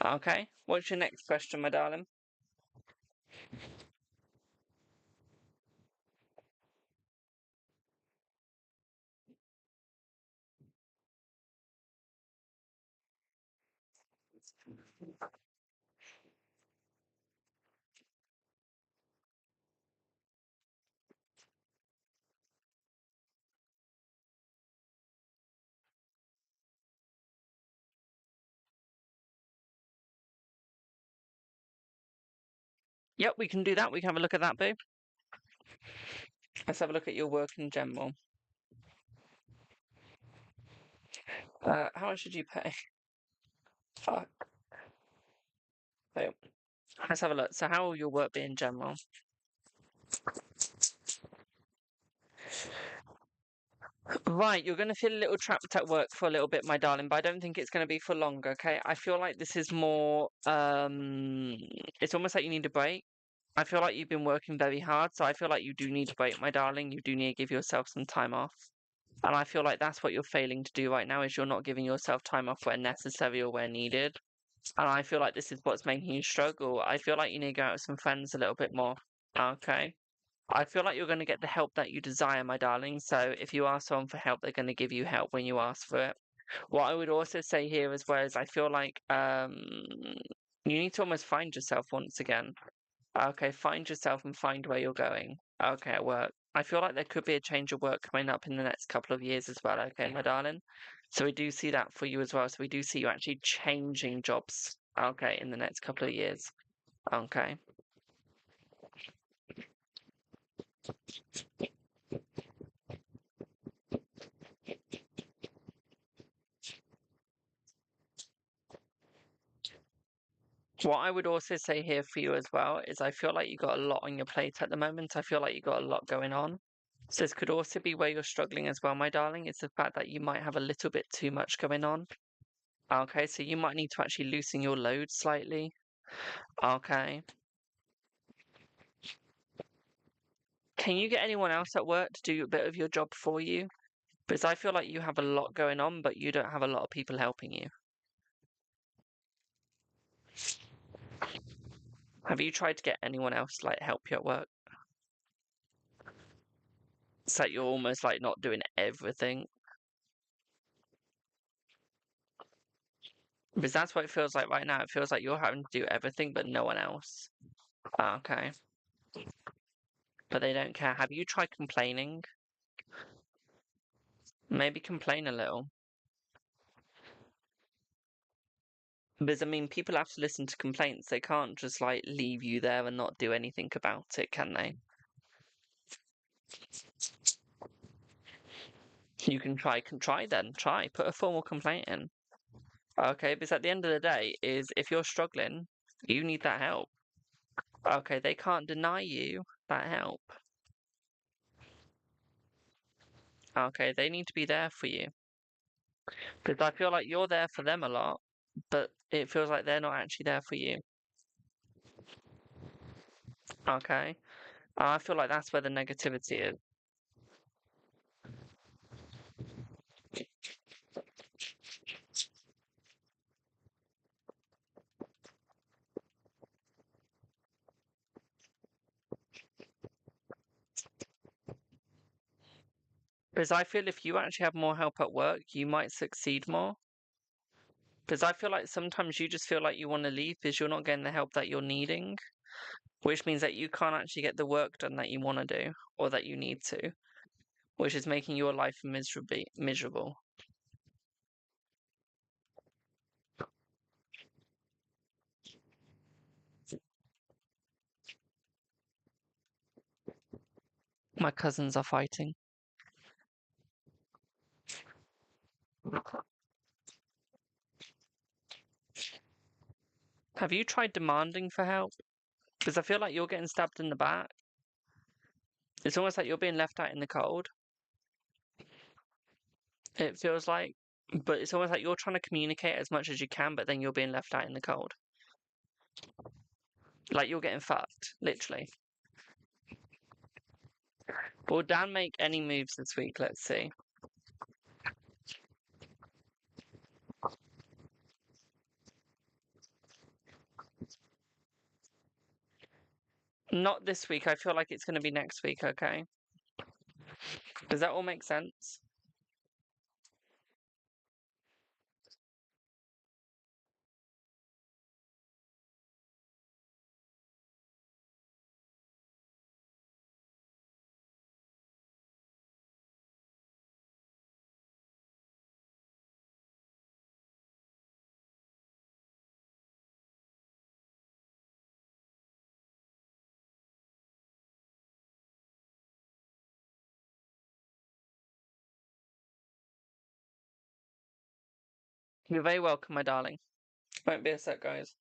Okay, what's your next question, my darling? Yep, we can do that. We can have a look at that, boo. Let's have a look at your work in general. How much did you pay? Fuck. Wait. Let's have a look. So how will your work be in general? Right, you're going to feel a little trapped at work for a little bit, my darling, but I don't think it's going to be for long, okay? I feel like this is more, it's almost like you need a break. I feel like you've been working very hard, so I feel like you do need a break, my darling. You do need to give yourself some time off. And I feel like that's what you're failing to do right now, is you're not giving yourself time off where necessary or where needed. And I feel like this is what's making you struggle. I feel like you need to go out with some friends a little bit more, okay? I feel like you're going to get the help that you desire, my darling. So if you ask someone for help, they're going to give you help when you ask for it. What I would also say here as well is I feel like you need to almost find yourself once again. Okay, find yourself and find where you're going. Okay, at work. I feel like there could be a change of work coming up in the next couple of years as well. Okay, my darling. So we do see that for you as well. So we do see you actually changing jobs. Okay, in the next couple of years. Okay. What I would also say here for you as well is I feel like you got a lot on your plate at the moment. I feel like you got a lot going on. So this could also be where you're struggling as well, my darling. It's the fact that you might have a little bit too much going on. Okay, so you might need to actually loosen your load slightly. Okay. Can you get anyone else at work to do a bit of your job for you? Because I feel like you have a lot going on, but you don't have a lot of people helping you. Have you tried to get anyone else to like help you at work? It's like you're almost like not doing everything. Because that's what it feels like right now. It feels like you're having to do everything, but no one else. Okay. But they don't care. Have you tried complaining? Maybe complain a little. Because, I mean, people have to listen to complaints. They can't just, like, leave you there and not do anything about it, can they? You can try then. Try. Put a formal complaint in. Okay, because at the end of the day, is if you're struggling, you need that help. Okay, they can't deny you that help. Okay, they need to be there for you. Because I feel like you're there for them a lot, but it feels like they're not actually there for you. Okay? I feel like that's where the negativity is. Because I feel if you actually have more help at work, you might succeed more. Because I feel like sometimes you just feel like you want to leave because you're not getting the help that you're needing, which means that you can't actually get the work done that you want to do or that you need to, which is making your life miserable. My cousins are fighting. Have you tried demanding for help? Because I feel like you're getting stabbed in the back. It's almost like you're being left out in the cold. It feels like, but it's almost like you're trying to communicate as much as you can, but then you're being left out in the cold. Like you're getting fucked, literally. Will Dan make any moves this week? Let's see. Not this week. I feel like it's going to be next week, okay? Does that all make sense? You're very welcome, my darling. Won't be a sec, guys.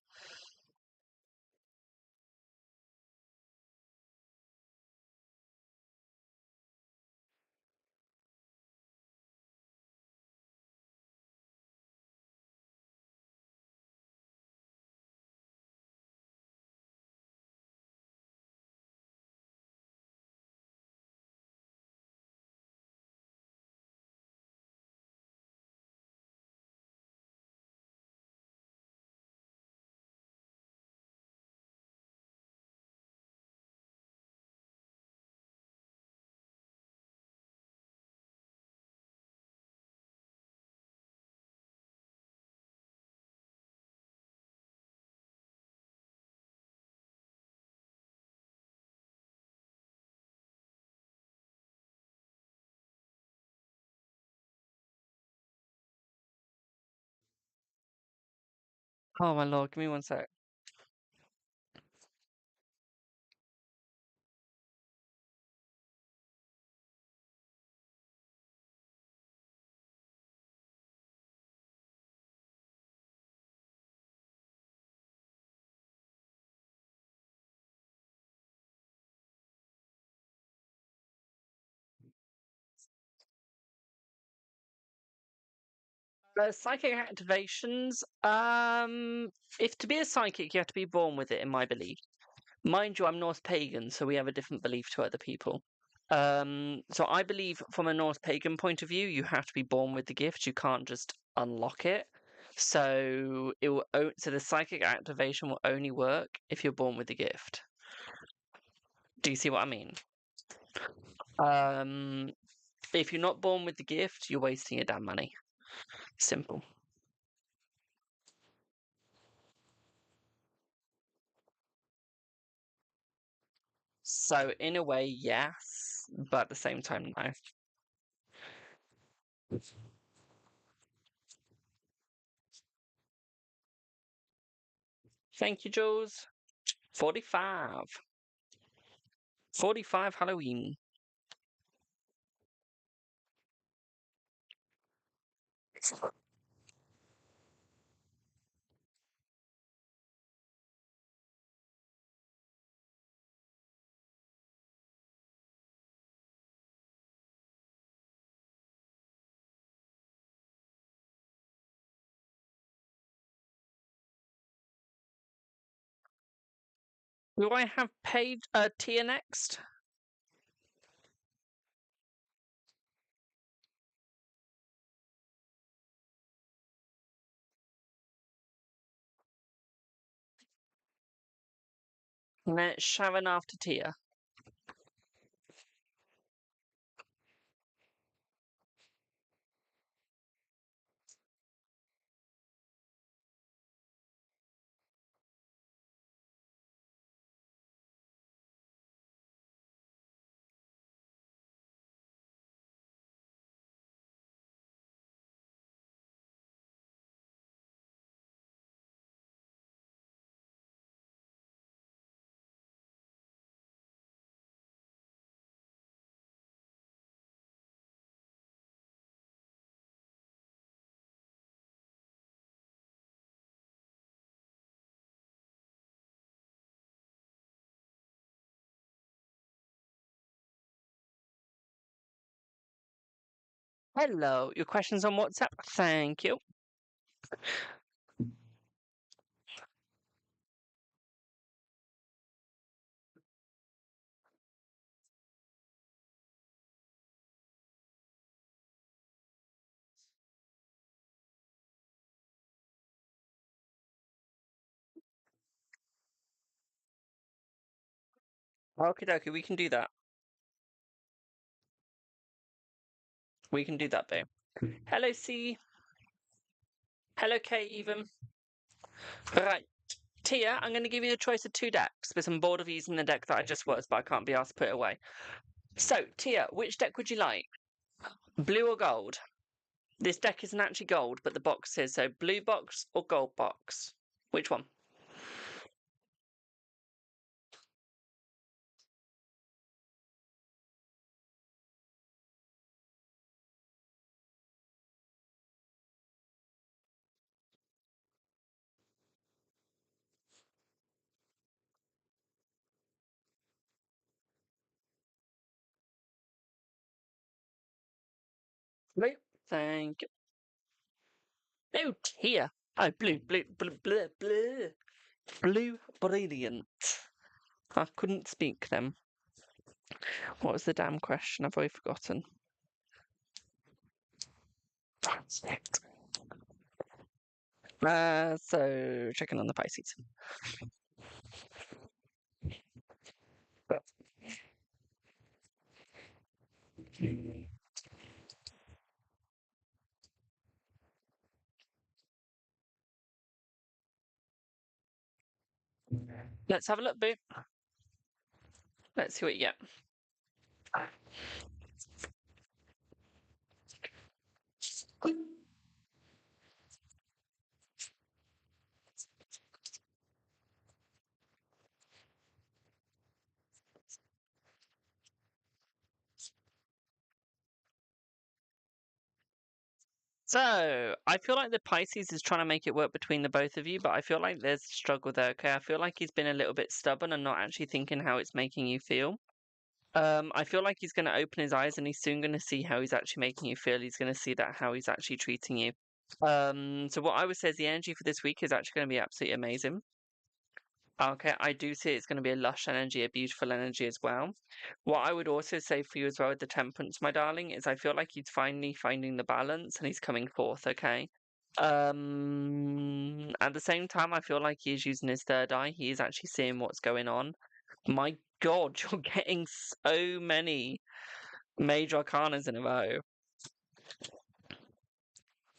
Oh my lord, give me one sec. Psychic activations. If to be a psychic, you have to be born with it, in my belief. Mind you, I'm Norse pagan, so we have a different belief to other people. So I believe from a Norse pagan point of view, you have to be born with the gift. You can't just unlock it. So so the psychic activation will only work if you're born with the gift. Do you see what I mean? Um, if you're not born with the gift, you're wasting your damn money. Simple. So in a way, yes, but at the same time, no. Thank you, Jules. 45. 45 Halloween. Do I have paid Tia next? And then it's Sharon after Tia. Hello, your questions on WhatsApp? Thank you. Okie dokie, we can do that. We can do that, babe. Hello, C. Hello, K, even. Right. Tia, I'm going to give you a choice of 2 decks because I'm bored of using the deck that I just was, but I can't be asked to put it away. So, Tia, which deck would you like? Blue or gold? This deck isn't actually gold, but the box is. So, blue box or gold box? Which one? Blue. Thank you. Oh, Tia. Oh, blue, blue, blue, blue, blue. Blue, brilliant. I couldn't speak then. What was the damn question? I've already forgotten. So checking on the Pisces. Let's have a look, Boo. Let's see what you get. So, I feel like the Pisces is trying to make it work between the both of you, but I feel like there's a struggle there, okay? I feel like he's been a little bit stubborn and not actually thinking how it's making you feel. I feel like he's going to open his eyes and he's soon going to see how he's actually making you feel. He's going to see that how he's actually treating you. So what I would say is the energy for this week is actually going to be absolutely amazing. Okay, I do see it's going to be a lush energy, a beautiful energy as well. What I would also say for you as well with the temperance, my darling, is I feel like he's finally finding the balance and he's coming forth, okay? At the same time, I feel like he is using his third eye. He is actually seeing what's going on. My God, you're getting so many major arcanas in a row.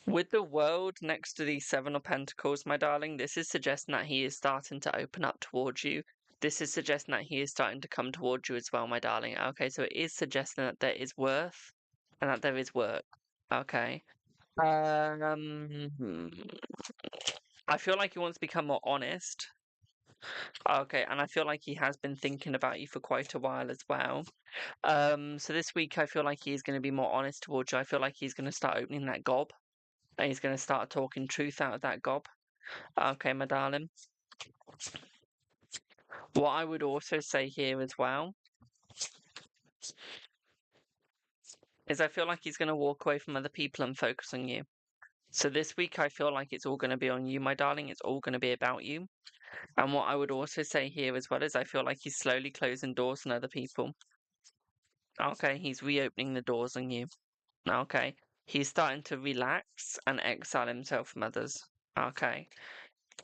With the world next to the Seven of Pentacles, my darling, this is suggesting that he is starting to open up towards you. This is suggesting that he is starting to come towards you as well, my darling. Okay, so it is suggesting that there is worth and that there is work. Okay. I feel like he wants to become more honest. Okay, and I feel like he has been thinking about you for quite a while as well. So this week I feel like he is going to be more honest towards you. I feel like he's going to start opening that gob. And he's going to start talking truth out of that gob. Okay, my darling. What I would also say here as well is I feel like he's going to walk away from other people and focus on you. So this week, I feel like it's all going to be on you, my darling. It's all going to be about you. And what I would also say here as well is I feel like he's slowly closing doors on other people. Okay, he's reopening the doors on you. Okay, he's starting to relax and exile himself from others. Okay.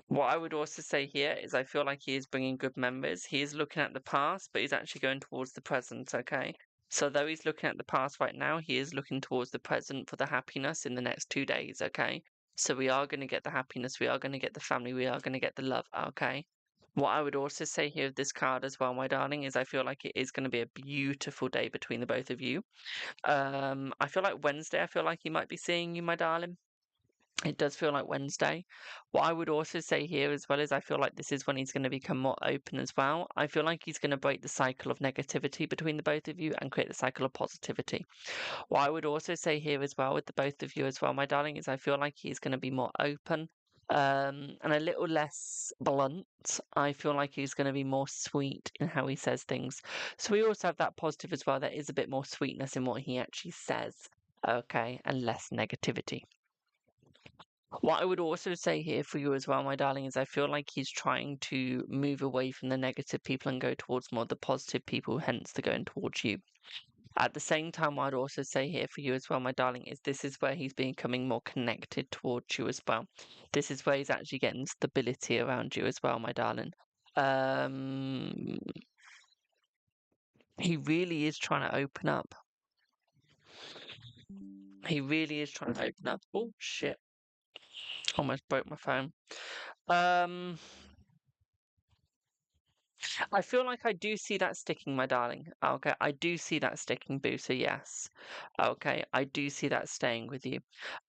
What I would also say here is I feel like he is bringing good memories. He is looking at the past, but he's actually going towards the present, okay? So though he's looking at the past right now, he is looking towards the present for the happiness in the next 2 days, okay? So we are going to get the happiness, we are going to get the family, we are going to get the love, okay? What I would also say here with this card as well, my darling, is I feel like it is going to be a beautiful day between the both of you. I feel like Wednesday, I feel like he might be seeing you, my darling. It does feel like Wednesday. What I would also say here as well is I feel like this is when he's going to become more open as well. I feel like he's going to break the cycle of negativity between the both of you and create the cycle of positivity. What I would also say here as well with the both of you as well, my darling, is I feel like he's going to be more open and a little less blunt. I feel like he's going to be more sweet in how he says things. So we also have that positive as well. There is a bit more sweetness in what he actually says. Okay, and less negativity. What I would also say here for you as well, my darling, is I feel like he's trying to move away from the negative people and go towards more the positive people, hence the going towards you. At the same time, what I'd also say here for you as well, my darling, is this is where he's becoming more connected towards you as well. This is where he's actually getting stability around you as well, my darling. He really is trying to open up. He really is trying to open up. Oh, shit. Almost broke my phone. I feel like I do see that sticking, my darling. Okay, I do see that sticking, Boo. So yes, okay, I do see that staying with you.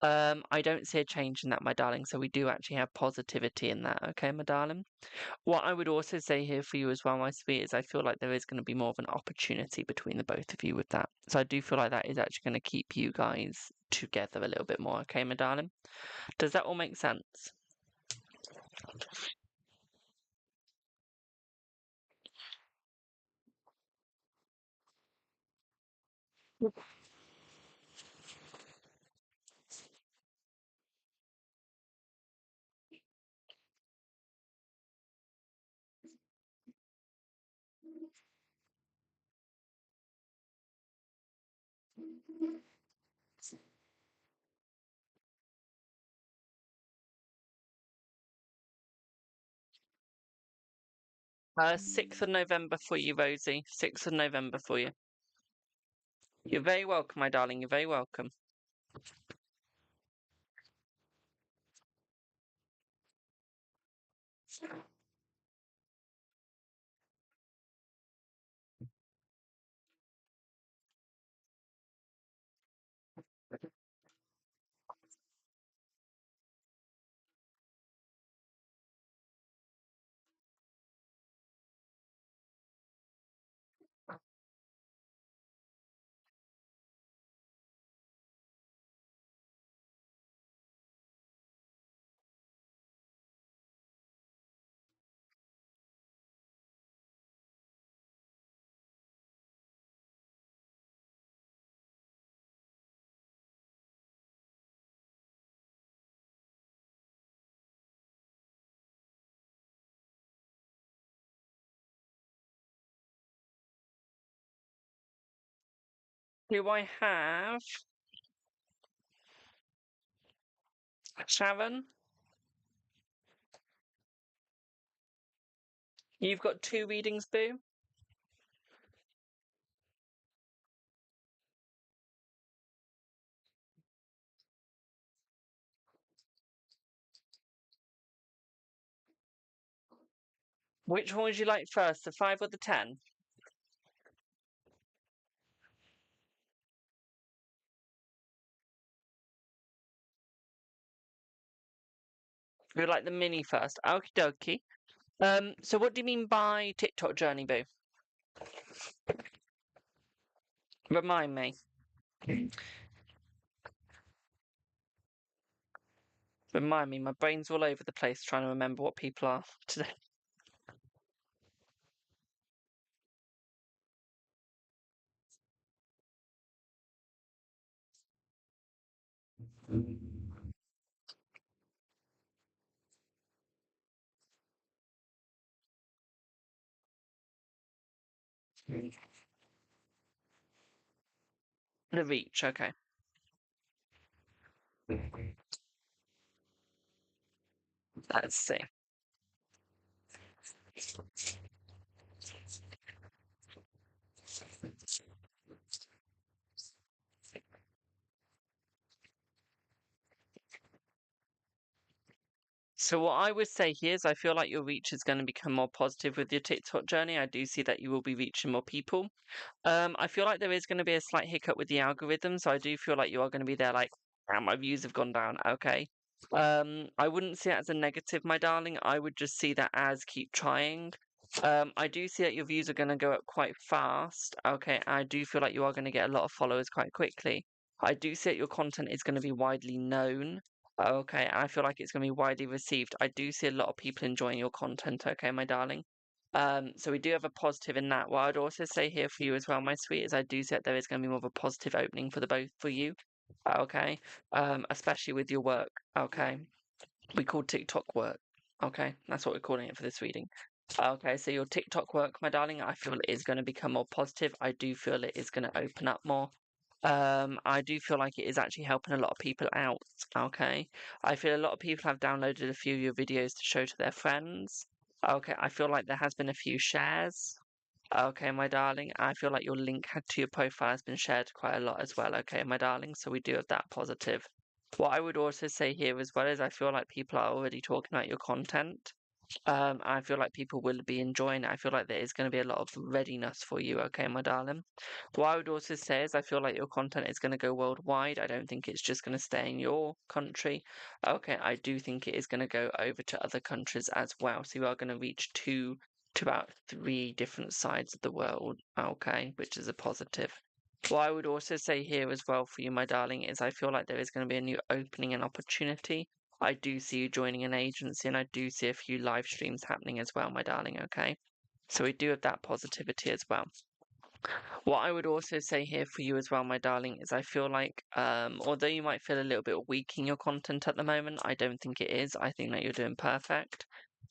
I don't see a change in that, my darling. So we do actually have positivity in that. Okay, my darling. What I would also say here for you as well, my sweet, is I feel like there is going to be more of an opportunity between the both of you with that. So I do feel like that is actually going to keep you guys together a little bit more. Okay, my darling. Does that all make sense? 6th of November for you, Rosie. 6th of November for you. You're very welcome, my darling. You're very welcome. Do I have Sharon? You've got 2 readings, Boo. Which one would you like first, the 5 or the 10? You'd like the mini first. Okie dokie. So what do you mean by TikTok journey, Boo? Remind me. Remind me, my brain's all over the place trying to remember what people are today. The reach, okay. Let's see. So what I would say here is I feel like your reach is going to become more positive with your TikTok journey. I do see that you will be reaching more people. I feel like there is going to be a slight hiccup with the algorithm, so I do feel like you are going to be there like, "Ah, my views have gone down." Okay. I wouldn't see it as a negative, my darling. I would just see that as keep trying. I do see that your views are going to go up quite fast. Okay. I do feel like you are going to get a lot of followers quite quickly. I do see that your content is going to be widely known. Okay. I feel like it's going to be widely received. I do see a lot of people enjoying your content. Okay, my darling. So we do have a positive in that. What I'd also say here for you as well, my sweet, is I do see that there is going to be more of a positive opening for the both for you. Okay. Especially with your work. Okay. We call TikTok work. Okay. That's what we're calling it for this reading. Okay, so your TikTok work, my darling, I feel it is going to become more positive. I do feel it is going to open up more. I do feel like it is actually helping a lot of people out. Okay. I feel a lot of people have downloaded a few of your videos to show to their friends. Okay, I feel like there has been a few shares. Okay, my darling. I feel like your link to your profile has been shared quite a lot as well. Okay, my darling. So we do have that positive. What I would also say here as well is I feel like people are already talking about your content. I feel like people will be enjoying it. I feel like there is going to be a lot of readiness for you, okay, my darling. What I would also say is I feel like your content is going to go worldwide. I don't think it's just going to stay in your country. Okay, I do think it is going to go over to other countries as well. So you are going to reach to about 3 different sides of the world, okay, which is a positive. What I would also say here as well for you, my darling, is I feel like there is going to be a new opening and opportunity. I do see you joining an agency and I do see a few live streams happening as well, my darling, okay? So we do have that positivity as well. What I would also say here for you as well, my darling, is I feel like although you might feel a little bit weak in your content at the moment, I don't think it is. I think that you're doing perfect.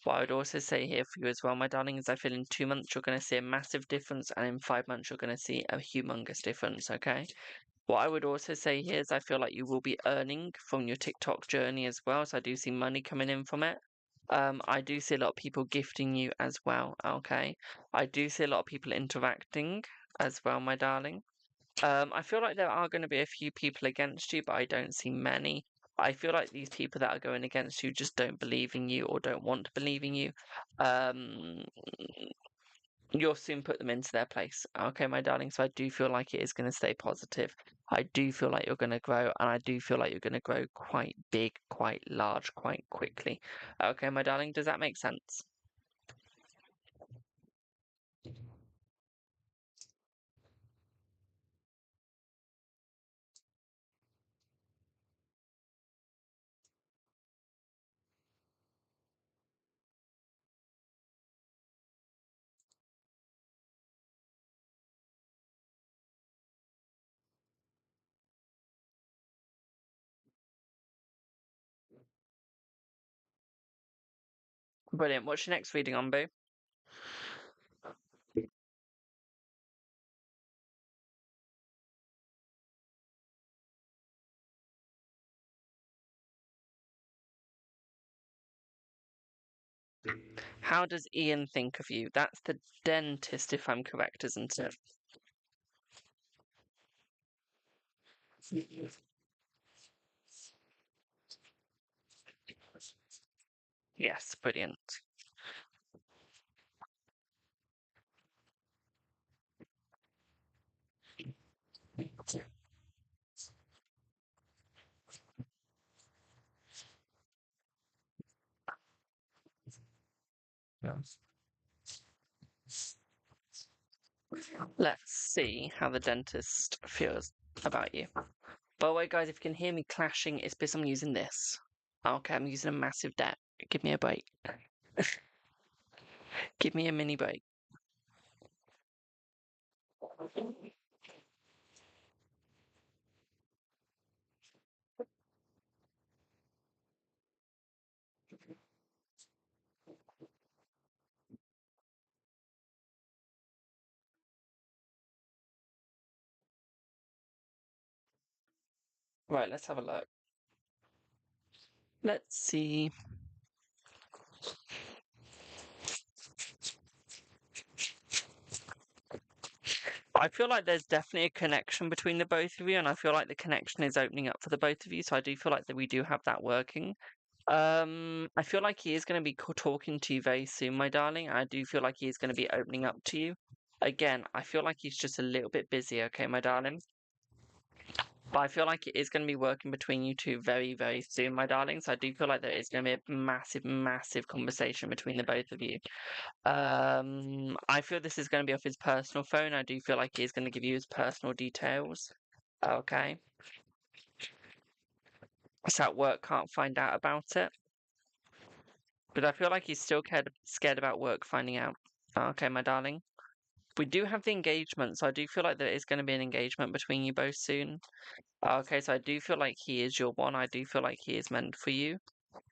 What I would also say here for you as well, my darling, is I feel in 2 months you're going to see a massive difference, and in 5 months you're going to see a humongous difference, okay? What I would also say here is I feel like you will be earning from your TikTok journey as well. So I do see money coming in from it. I do see a lot of people gifting you as well. Okay. I do see a lot of people interacting as well, my darling. I feel like there are going to be a few people against you, but I don't see many. I feel like these people that are going against you just don't believe in you or don't want to believe in you. Um, you'll soon put them into their place. Okay, my darling. So I do feel like it is going to stay positive. I do feel like you're going to grow, and I do feel like you're going to grow quite big, quite large, quite quickly. Okay, my darling. Does that make sense? Brilliant. What's your next reading on, Boo? How does Ian think of you? That's the dentist, if I'm correct, isn't it? Yes, brilliant. Let's see how the dentist feels about you. By the way, guys, if you can hear me clashing, it's because I'm using this. Okay, I'm using a massive deck. Give me a break. Give me a mini break. Right, let's have a look. Let's see. I feel like there's definitely a connection between the both of you, and I feel like the connection is opening up for the both of you. So I do feel like that we do have that working. I feel like he is going to be talking to you very soon, my darling. I do feel like he is going to be opening up to you. Again, I feel like he's just a little bit busy, okay, my darling? But I feel like it is going to be working between you two very, very soon, my darlings. I do feel like there is going to be a massive, massive conversation between the both of you. I feel this is going to be off his personal phone. I do feel like he's going to give you his personal details. Okay. So at work can't find out about it. But I feel like he's still scared about work finding out. Okay, my darling. We do have the engagement, so I do feel like there is going to be an engagement between you both soon. Okay, so I do feel like he is your one. I do feel like he is meant for you.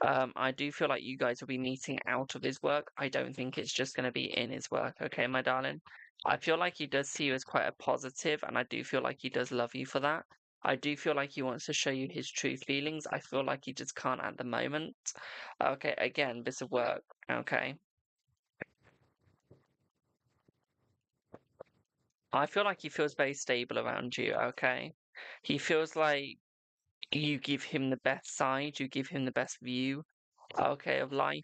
I do feel like you guys will be meeting out of his work. I don't think it's just going to be in his work, okay, my darling? I feel like he does see you as quite a positive, and I do feel like he does love you for that. I do feel like he wants to show you his true feelings. I feel like he just can't at the moment. Okay, again, this will work, okay? I feel like he feels very stable around you, okay? He feels like you give him the best side, you give him the best view, okay, of life.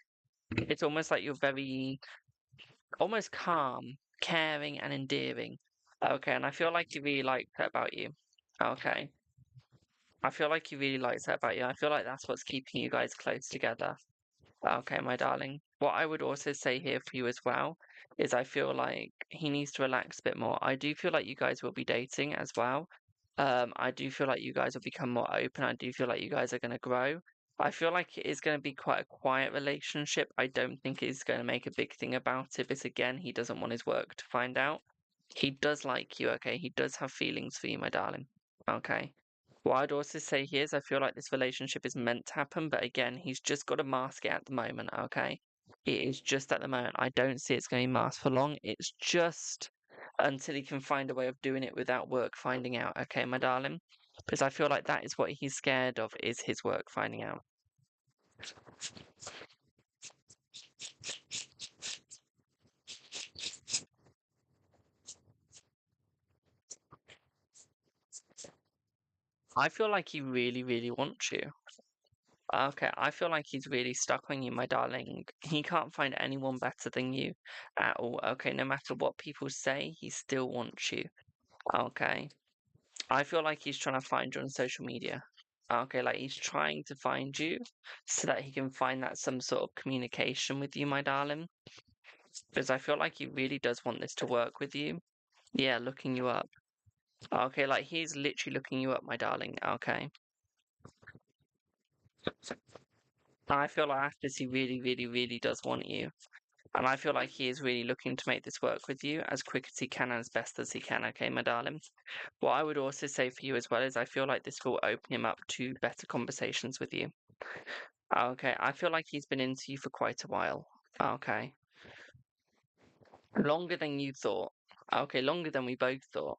It's almost like you're very almost calm, caring, and endearing. Okay, and I feel like he really likes that about you. Okay. I feel like he really likes that about you. I feel like that's what's keeping you guys close together. Okay, my darling. What I would also say here for you as well is I feel like he needs to relax a bit more. I do feel like you guys will be dating as well. I do feel like you guys will become more open. I do feel like you guys are going to grow. I feel like it is going to be quite a quiet relationship. I don't think he's going to make a big thing about it. But again, he doesn't want his work to find out. He does like you, okay? He does have feelings for you, my darling. Okay. What I'd also say here is I feel like this relationship is meant to happen, but again, he's just got to mask it at the moment, okay? It is just at the moment. I don't see it's going to be masked for long. It's just until he can find a way of doing it without work finding out, okay, my darling? Because I feel like that is what he's scared of, is his work finding out. I feel like he really, really wants you. Okay, I feel like he's really stuck on you, my darling. He can't find anyone better than you at all. Okay, no matter what people say, he still wants you. Okay. I feel like he's trying to find you on social media. Okay, like he's trying to find you so that he can find that some sort of communication with you, my darling. Because I feel like he really does want this to work with you. Yeah, looking you up. Okay, like he's literally looking you up, my darling. Okay. I feel like after this, he really, really, really does want you. And I feel like he is really looking to make this work with you as quick as he can and as best as he can, okay, my darling? What I would also say for you as well is I feel like this will open him up to better conversations with you. Okay, I feel like he's been into you for quite a while. Okay. Longer than you thought. Okay, longer than we both thought.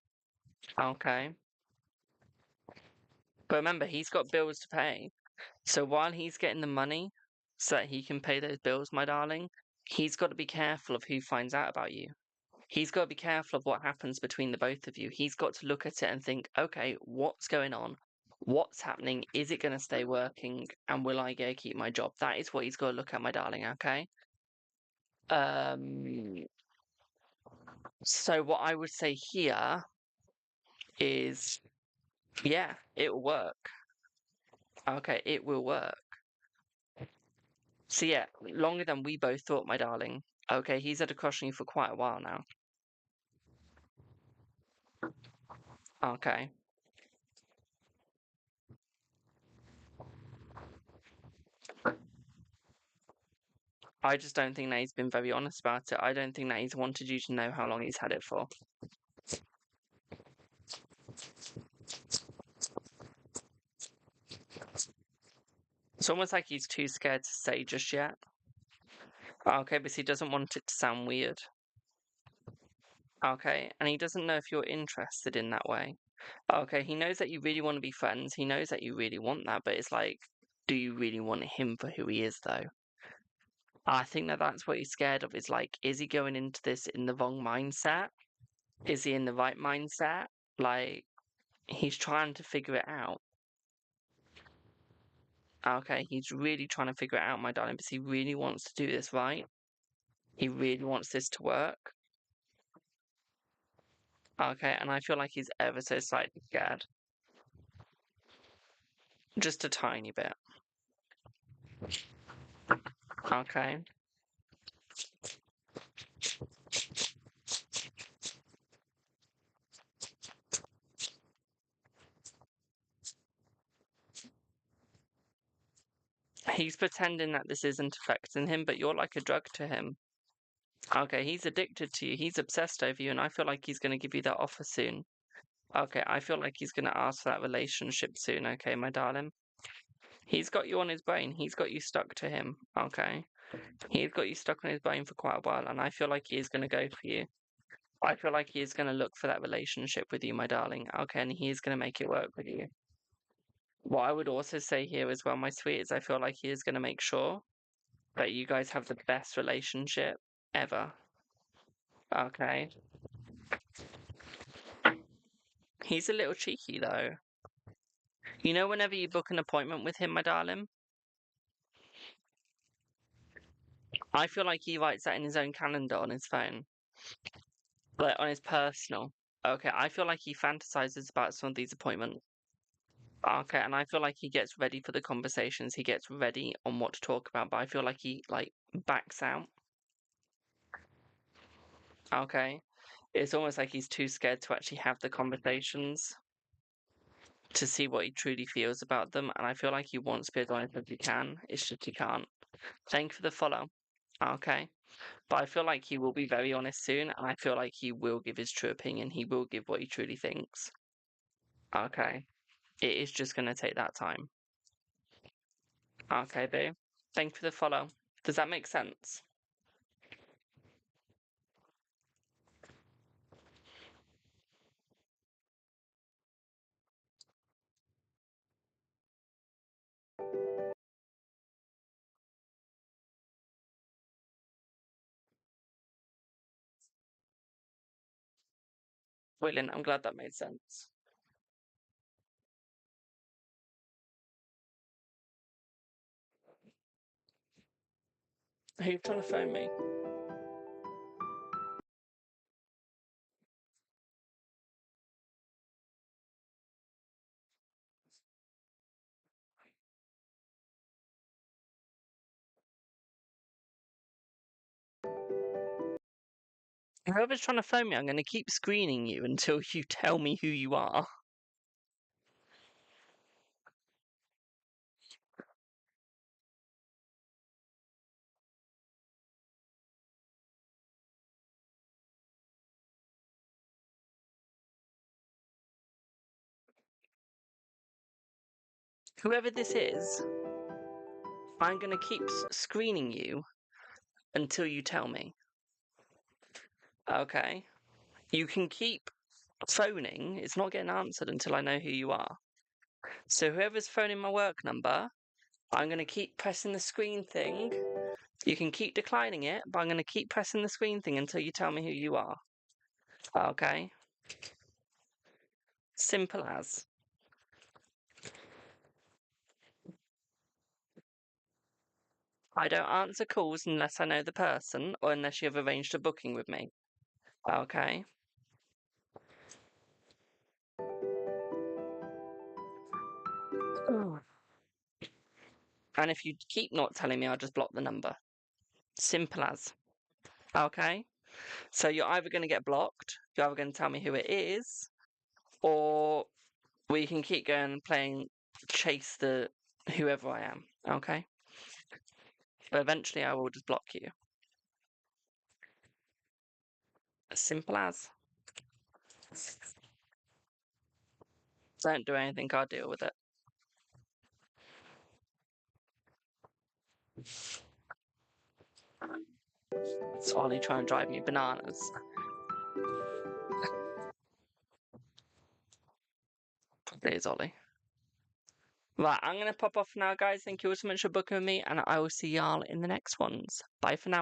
Okay. But remember, he's got bills to pay. So while he's getting the money so that he can pay those bills, my darling, he's got to be careful of who finds out about you. He's got to be careful of what happens between the both of you. He's got to look at it and think, okay, what's going on? What's happening? Is it going to stay working? And will I get to keep my job? That is what he's got to look at, my darling, okay? Um, so what I would say here is, yeah, it will work. Okay, it will work. So yeah, longer than we both thought, my darling. Okay, he's had a crush on you for quite a while now. Okay. I just don't think that he's been very honest about it. I don't think that he's wanted you to know how long he's had it for. It's almost like he's too scared to say just yet. Okay, because he doesn't want it to sound weird. Okay, and he doesn't know if you're interested in that way. Okay, he knows that you really want to be friends. He knows that you really want that, but it's like, do you really want him for who he is, though? I think that that's what he's scared of. Is like, is he going into this in the wrong mindset? Is he in the right mindset? Like, he's trying to figure it out. Okay, he's really trying to figure it out, my darling, because he really wants to do this right. He really wants this to work. Okay, and I feel like he's ever so slightly scared. Just a tiny bit. Okay. He's pretending that this isn't affecting him, but you're like a drug to him. Okay, he's addicted to you. He's obsessed over you, and I feel like he's going to give you that offer soon. Okay, I feel like he's going to ask for that relationship soon, okay, my darling? He's got you on his brain. He's got you stuck to him, okay? He's got you stuck on his brain for quite a while, and I feel like he is going to go for you. I feel like he is going to look for that relationship with you, my darling, okay? And he is going to make it work with you. What I would also say here as well, my sweet, is I feel like he is going to make sure that you guys have the best relationship ever. Okay. He's a little cheeky though. You know, whenever you book an appointment with him, my darling, I feel like he writes that in his own calendar on his phone. Like on his personal. Okay, I feel like he fantasizes about some of these appointments. Okay, and I feel like he gets ready for the conversations. He gets ready on what to talk about, but I feel like he backs out. Okay. It's almost like he's too scared to actually have the conversations to see what he truly feels about them, and I feel like he wants to be as honest as he can. It's just he can't. Thank you for the follow. Okay. But I feel like he will be very honest soon, and I feel like he will give his true opinion. He will give what he truly thinks. Okay. It is just going to take that time. Okay, boo. Thank you for the follow. Does that make sense? Brilliant. I'm glad that made sense. Who's trying to phone me? Whoever's trying to phone me, I'm going to keep screening you until you tell me who you are. Whoever this is, I'm going to keep screening you until you tell me. Okay? You can keep phoning, it's not getting answered until I know who you are. So whoever's phoning my work number, I'm going to keep pressing the screen thing. You can keep declining it, but I'm going to keep pressing the screen thing until you tell me who you are. Okay? Simple as. I don't answer calls unless I know the person or unless you have arranged a booking with me. Okay? And if you keep not telling me, I'll just block the number. Simple as. Okay? So you're either going to get blocked, you're either going to tell me who it is, or we can keep going playing chase the whoever I am. Okay? But eventually I will just block you. As simple as. Don't do anything, I'll deal with it. It's Ollie trying to drive me bananas. There's Ollie. Right, I'm going to pop off now, guys. Thank you all so much for booking with me, and I will see y'all in the next ones. Bye for now.